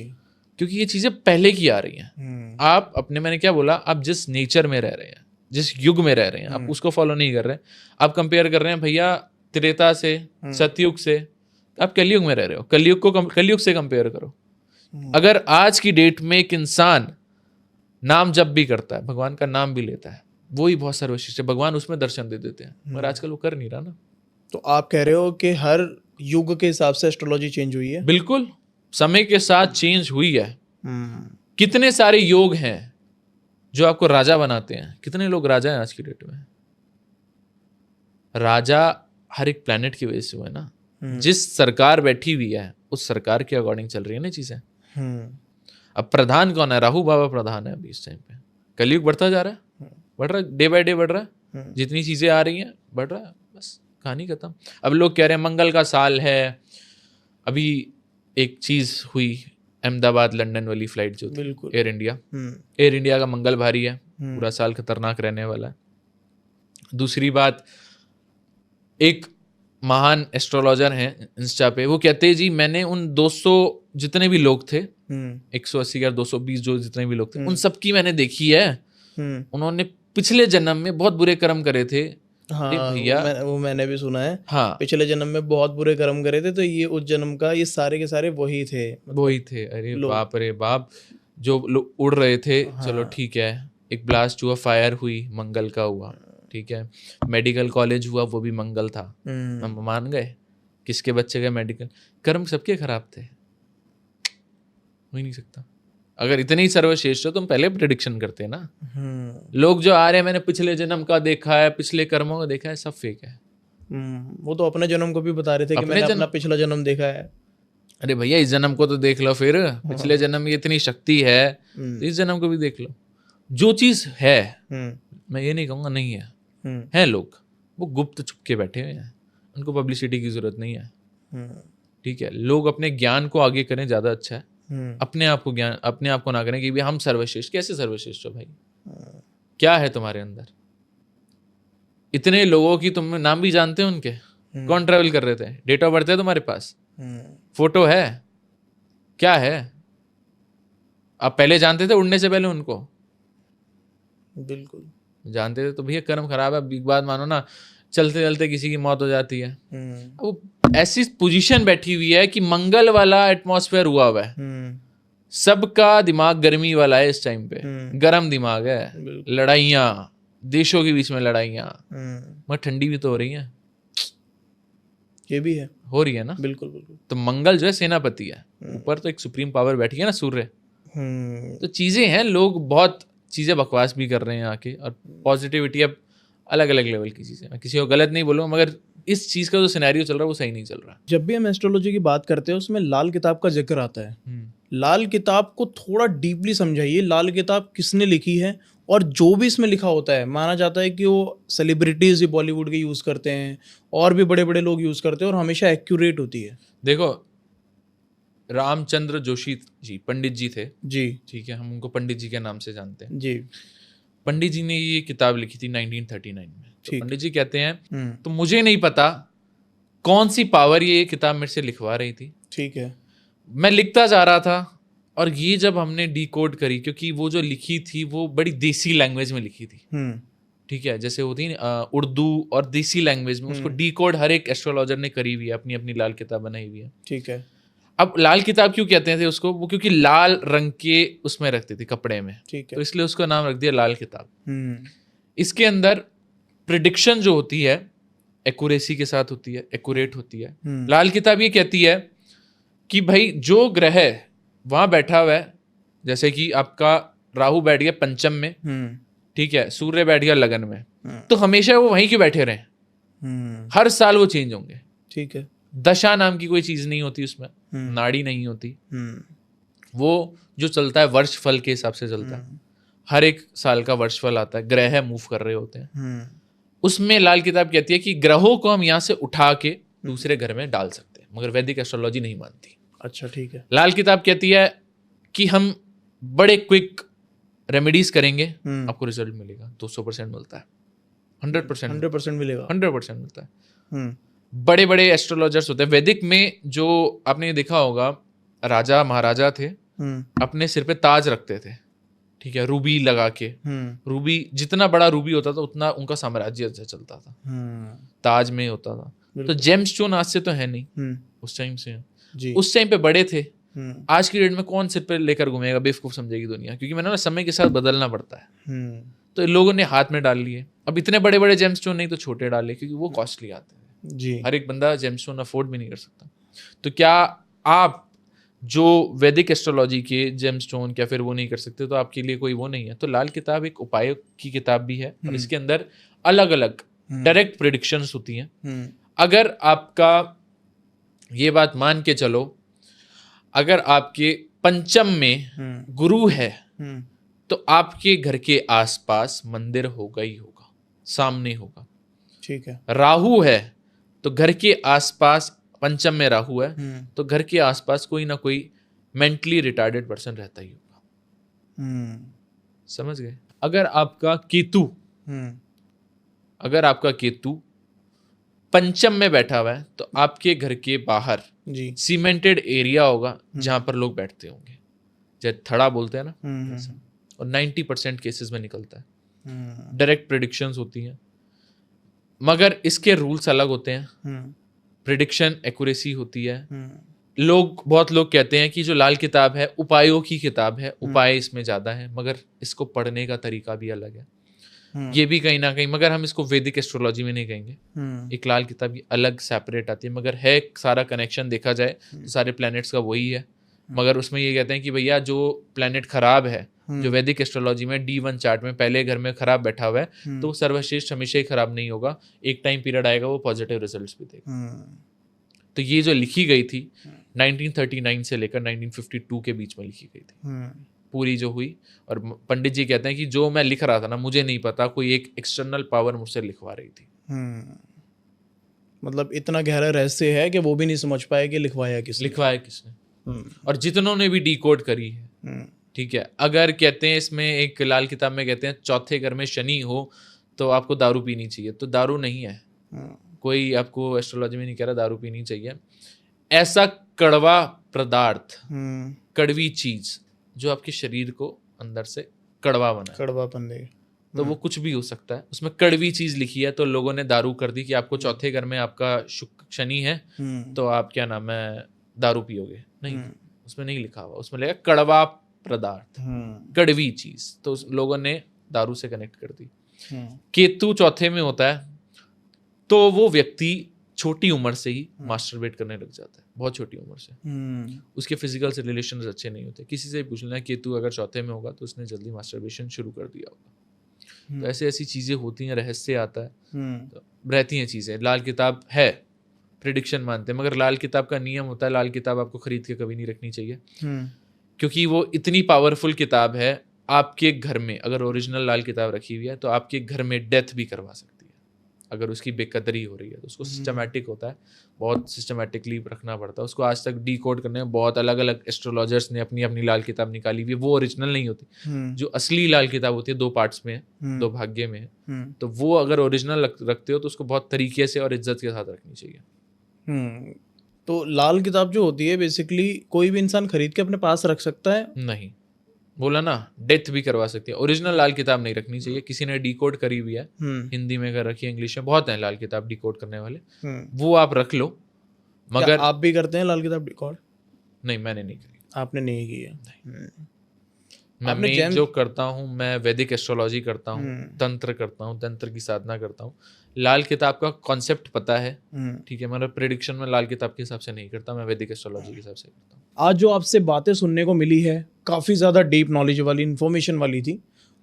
क्योंकि ये चीजें पहले की आ रही हैं। आप अपने, मैंने क्या बोला, आप जिस नेचर में रह रहे हैं, जिस युग में रह रहे हैं, आप उसको फॉलो नहीं कर रहे हैं। आप कंपेयर कर रहे हैं भैया त्रेता से, सतयुग से, आप कलयुग में रह रहे हो। कलयुग से कंपेयर करो। अगर आज की डेट में एक इंसान नाम जप भी करता है, भगवान का नाम भी लेता है, वो ही बहुत सर्वश्रेष्ठ है, भगवान उसमें दर्शन दे देते हैं, मगर आजकल वो कर नहीं रहा ना। तो आप कह रहे हो कि हर युग के हिसाब से एस्ट्रोलॉजी चेंज हुई है? बिल्कुल, समय के साथ चेंज हुई है। कितने सारे योग हैं जो आपको राजा बनाते हैं। कितने लोग राजा हैं आज की डेट में? राजा हर एक प्लेनेट की वजह से हुआ है ना। जिस सरकार बैठी हुई है उस सरकार के अकॉर्डिंग चल रही है ना चीजें। अब प्रधान कौन है? राहु बाबा प्रधान है अभी इस टाइम पे। कलयुग बढ़ता जा रहा है, बढ़ रहा है, डे बाय डे बढ़ रहा है, जितनी चीजें आ रही हैं बढ़ रहा है, बस कहानी खत्म। अब लोग कह रहे हैं मंगल का साल है। अभी एक चीज हुई, अहमदाबाद लंदन वाली फ्लाइट जो थी, एयर इंडिया का मंगल भारी है, पूरा साल खतरनाक रहने वाला है। दूसरी बात, एक महान एस्ट्रोलॉजर हैं इंस्टा पे, वो कहते हैं जी मैंने उन 200 जितने भी लोग थे, 180 या 220 जो जितने भी लोग थे, उन सबकी मैंने देखी है, उन्होंने पिछले जन्म में बहुत बुरे कर्म करे थे। हाँ, भैया वो मैंने भी सुना है। हाँ, पिछले जन्म में बहुत बुरे कर्म करे थे, तो ये उस जन्म का ये सारे के सारे वही थे, वही थे। अरे बाप रे बाप, जो लोग उड़ रहे थे। हाँ। चलो ठीक है, एक ब्लास्ट हुआ, फायर हुई, मंगल का हुआ, ठीक है। मेडिकल कॉलेज हुआ, वो भी मंगल था, हम मान गए। किसके बच्चे गए मेडिकल, कर्म सबके खराब थे, हो ही नहीं सकता। अगर इतने ही सर्वश्रेष्ठ हो, तुम पहले प्रेडिक्शन करते ना। लोग जो आ रहे हैं, मैंने पिछले जन्म का देखा है, पिछले कर्मों का देखा है, सब फेक है। वो तो अपने जन्म को भी बता रहे थे कि मैंने अपना पिछला जन्म देखा है। अरे भैया, इस जन्म को तो देख लो फिर, पिछले जन्म में इतनी शक्ति है, तो इस जन्म को भी देख लो। जो चीज है, मैं ये नहीं कहूंगा नहीं है, हैं लोग वो गुप्त छुपके बैठे हुए हैं, उनको पब्लिसिटी की जरूरत नहीं है, ठीक है। लोग अपने ज्ञान को आगे करें, ज्यादा अच्छा है। अपने आप को ना करें कि भी हम सर्वश्रेष्ठ। कैसे सर्वश्रेष्ठ हो भाई? क्या है तुम्हारे अंदर? इतने लोगों की तुम नाम भी जानते हो उनके, कौन ट्रेवल कर रहे थे, डेट ऑफ बर्थ है तुम्हारे पास, फोटो है, क्या है? आप पहले जानते थे उड़ने से पहले उनको? बिल्कुल जानते थे तो भैया कर्म खराब है। एक बात मानो ना, चलते चलते किसी की मौत हो जाती है। वो ऐसी पोजीशन बैठी हुई है कि मंगल वाला एटमॉस्फेयर हुआ हुआ है, सबका दिमाग गर्मी वाला है इस टाइम पे, गर्म दिमाग है। लड़ाइयाँ, देशों के बीच में लड़ाइयाँ, मगर ठंडी भी तो हो रही है, ये भी है, हो रही है ना। बिल्कुल बिल्कुल। तो मंगल जो है सेनापति है, ऊपर तो एक सुप्रीम पावर बैठी है ना, सूर्य। तो चीजें हैं, लोग बहुत चीजें बकवास भी कर रहे हैं आके, और पॉजिटिविटी अब अलग अलग लेवल की चीजें। मैं किसी को गलत नहीं बोलूँगा, मगर इस चीज का जो सिनेरियो चल रहा है वो सही नहीं चल रहा। जब भी हम एस्ट्रोलॉजी की बात करते हैं, उसमें लाल किताब का जिक्र आता है। लाल किताब को थोड़ा डीपली समझाइए, लाल किताब किसने लिखी है, और जो भी इसमें लिखा होता है, माना जाता है कि वो सेलिब्रिटीज भी बॉलीवुड के यूज करते हैं, और भी बड़े बड़े लोग यूज करते हैं, और हमेशा एक्यूरेट होती है। देखो, रामचंद्र जोशी जी पंडित जी थे जी, ठीक है, हम उनको पंडित जी के नाम से जानते हैं जी। पंडित जी ने ये किताब लिखी थी 1939 में। तो पंडित जी कहते हैं, तो मुझे नहीं पता कौन सी पावर ये किताब मेरे से लिखवा रही थी, ठीक है। मैं लिखता जा रहा था, और ये जब हमने डिकोड करी, क्योंकि वो जो लिखी थी वो बड़ी देसी लैंग्वेज में लिखी थी, ठीक है, जैसे होती है उर्दू और देसी लैंग्वेज में, उसको डिकोड हर एक एस्ट्रोलॉजर ने करी हुई है, अपनी अपनी लाल किताब बनाई हुई है, ठीक है। अब लाल किताब क्यों कहते थे उसको? वो क्योंकि लाल रंग के उसमें रखते थे कपड़े में, ठीक है, तो इसलिए उसका नाम रख दिया लाल किताब। इसके अंदर प्रिडिक्शन जो होती है एक्यूरेसी के साथ होती है, एक्यूरेट होती है। लाल किताब ये कहती है कि भाई जो ग्रह वहां बैठा हुआ है, जैसे कि आपका राहु बैठ गया पंचम में, ठीक है, सूर्य बैठ गया लगन में, तो हमेशा वो वहीं क्यों बैठे रहे? हर साल वो चेंज होंगे, ठीक है। दशा नाम की कोई चीज नहीं होती उसमें, नाड़ी नहीं होती, वो जो चलता है वर्ष फल के हिसाब से चलता है। हर एक साल का वर्ष फल आता है, ग्रह मूव कर रहे होते हैं। उसमें लाल किताब कहती है कि ग्रहों को हम यहाँ से उठा के दूसरे घर में डाल सकते हैं, मगर वैदिक एस्ट्रोलॉजी नहीं मानती। अच्छा, ठीक है। लाल किताब कहती है कि हम बड़े क्विक रेमेडीज करेंगे, आपको रिजल्ट मिलेगा, 200% मिलता है, 100% मिलेगा, 100% मिलता है। बड़े बड़े एस्ट्रोलॉजर्स होते हैं वैदिक में, जो आपने देखा होगा, राजा महाराजा थे, अपने सिर पे ताज रखते थे, ठीक है, रूबी लगा के। रूबी, जितना बड़ा रूबी होता था उतना उनका साम्राज्य अच्छा चलता था, ताज में होता था। तो जेमस्टोन आज से तो है नहीं, उस टाइम से जी। उस टाइम पे बड़े थे। आज की डेट में कौन सिर पे लेकर घूमेगा, बेवकूफ समझेगी दुनिया, क्योंकि मैंने ना समय के साथ बदलना पड़ता है। तो लोगों ने हाथ में डाल लिए। अब इतने बड़े बड़े जेमस्टोन नहीं तो छोटे डाले, क्योंकि वो कॉस्टली आते हैं जी, हर एक बंदा जेमस्टोन अफोर्ड भी नहीं कर सकता। तो क्या आप जो वैदिक एस्ट्रोलॉजी के जेमस्टोन क्या फिर वो नहीं कर सकते, तो आपके लिए कोई वो नहीं है। तो लाल किताब एक उपाय की किताब भी है, और इसके अंदर अलग अलग डायरेक्ट प्रेडिक्शंस होती हैं। अगर आपका ये बात मान के चलो, अगर आपके पंचम में गुरु है, तो आपके घर के आसपास मंदिर होगा ही होगा, सामने होगा। ठीक है। राहु है तो घर के आसपास, पंचम में राहु है तो घर के आसपास कोई ना कोई मेंटली रिटार्डेड पर्सन रहता ही होगा। समझ गए? अगर आपका केतु पंचम में बैठा हुआ है तो आपके घर के बाहर जी सीमेंटेड एरिया होगा जहां पर लोग बैठते होंगे, जैसे थड़ा बोलते हैं ना, और 90% केसेस में निकलता है। डायरेक्ट प्रिडिक्शंस होती हैं, मगर इसके रूल्स अलग होते हैं। प्रिडिक्शन एक्यूरेसी होती है। बहुत लोग कहते हैं कि जो लाल किताब है उपायों की किताब है, उपाय इसमें ज्यादा है, मगर इसको पढ़ने का तरीका भी अलग है। ये भी कहीं ना कहीं, मगर हम इसको वैदिक एस्ट्रोलॉजी में नहीं कहेंगे। एक लाल किताब की अलग सेपरेट आती है, मगर है सारा कनेक्शन देखा जाए तो सारे प्लैनेट्स का वही है। मगर उसमें ये कहते हैं कि भैया जो प्लैनेट खराब है, जो वैदिक एस्ट्रोलॉजी में D1 चार्ट में पहले घर में खराब बैठा हुआ है, तो वो सर्वश्रेष्ठ हमेशा ही खराब नहीं होगा। एक टाइम पीरियड आएगा वो पॉजिटिव रिजल्ट्स भी देगा। तो ये जो लिखी गई थी 1939 से लेकर 1952 के बीच में लिखी गई थी पूरी जो हुई। और पंडित जी कहते हैं कि जो मैं लिख रहा था ना, मुझे नहीं पता, कोई एक एक्सटर्नल पावर मुझसे लिखवा रही थी। मतलब इतना गहरा रहस्य है कि वो भी नहीं समझ पाए कि लिखवाया किसने। और जितनों ने भी डिकोड करी है, ठीक है। अगर कहते हैं इसमें एक लाल किताब में कहते हैं चौथे घर में शनि हो तो आपको दारू पीनी चाहिए, तो दारू नहीं है। कोई आपको एस्ट्रोलॉजी में नहीं कह रहा दारू पीनी चाहिए। ऐसा कड़वा पदार्थ, कड़वी चीज जो आपके शरीर को अंदर से कड़वापन दे, तो वो कुछ भी हो सकता है। उसमें कड़वी चीज लिखी है तो लोगों ने दारू कर दी कि आपको चौथे घर में आपका शनि है तो आप क्या नाम है दारू पियोगे। नहीं, उसमें नहीं लिखा हुआ, उसमें लिखा कड़वा पदार्थ, कड़वी चीज, तो लोगों ने दारू से कनेक्ट कर दी। केतु चौथे में होता है तो वो व्यक्ति छोटी उम्र से ही मास्टरबेट करने लग जाता है, बहुत छोटी उम्र से। उसके फिजिकल से रिलेशंस अच्छे नहीं होते। किसी से पूछ लेना केतु अगर चौथे में होगा तो उसने जल्दी मास्टरबेशन शुरू कर दिया होगा। तो ऐसी चीजें होती हैं, रहस्य आता है, तो रहती हैं चीजें। लाल किताब है, प्रिडिक्शन मानते हैं, मगर लाल किताब का नियम होता है, लाल किताब आपको खरीद के कभी नहीं रखनी चाहिए, क्योंकि वो इतनी पावरफुल किताब है। आपके घर में अगर ओरिजिनल लाल किताब रखी हुई है तो आपके घर में डेथ भी करवा सकती है अगर उसकी बेकदरी हो रही है। तो उसको सिस्टमैटिक होता है, बहुत सिस्टमैटिकली रखना पड़ता है उसको। आज तक डिकोड करने में बहुत अलग अलग एस्ट्रोलॉजर्स ने अपनी अपनी लाल किताब निकाली हुई है। वो ओरिजिनल नहीं होती। जो असली लाल किताब होती है 2 पार्ट्स में है, 2 भाग्य में है, तो वो अगर ओरिजिनल रखते हो तो उसको बहुत तरीके से और इज्जत के साथ रखनी चाहिए। तो लाल किताब जो होती है बेसिकली कोई भी इंसान खरीद के अपने पास रख सकता है? नहीं, बोला ना, डेथ भी करवा सकती है। ओरिजिनल लाल किताब नहीं रखनी चाहिए। किसी ने डिकोड करी हुई है, हिंदी में कर रखी है, इंग्लिश में बहुत है लाल किताब डिकोड करने वाले, वो आप रख लो। मगर आप भी करते हैं लाल किताब डिकोड? नहीं, मैंने नहीं करी। आपने नहीं की है? मैं जो करता हूँ, मैं वैदिक एस्ट्रोलॉजी करता हूँ, तंत्र करता हूँ, तंत्र की साधना करता हूँ। लाल किताब का कॉन्सेप्ट पता है, ठीक है, मगर प्रेडिक्शन में लाल किताब के हिसाब से नहीं करता, मैं वैदिक एस्ट्रोलॉजी के हिसाब से करता हूँ। आज जो आपसे बातें सुनने को मिली है काफ़ी ज़्यादा डीप नॉलेज वाली, इन्फॉर्मेशन वाली थी,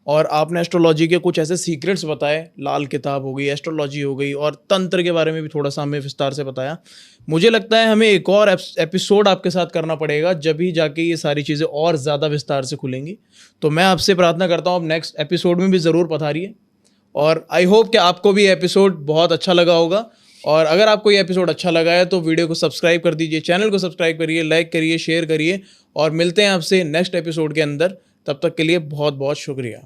और आपने एस्ट्रोलॉजी के कुछ ऐसे सीक्रेट्स बताए। लाल किताब हो गई, एस्ट्रोलॉजी हो गई, और तंत्र के बारे में भी थोड़ा सा हमें विस्तार से बताया। मुझे लगता है हमें एक और एपिसोड आपके साथ करना पड़ेगा, जब ही जाके ये सारी चीज़ें और ज़्यादा विस्तार से खुलेंगी। तो मैं आपसे प्रार्थना करता हूँ आप नेक्स्ट एपिसोड में भी ज़रूर पधारिए, और आई होप कि आपको भी एपिसोड बहुत अच्छा लगा होगा। और अगर आपको ये एपिसोड अच्छा लगा है तो वीडियो को सब्सक्राइब कर दीजिए, चैनल को सब्सक्राइब करिए, लाइक करिए, शेयर करिए, और मिलते हैं आपसे नेक्स्ट एपिसोड के अंदर। तब तक के लिए बहुत बहुत शुक्रिया।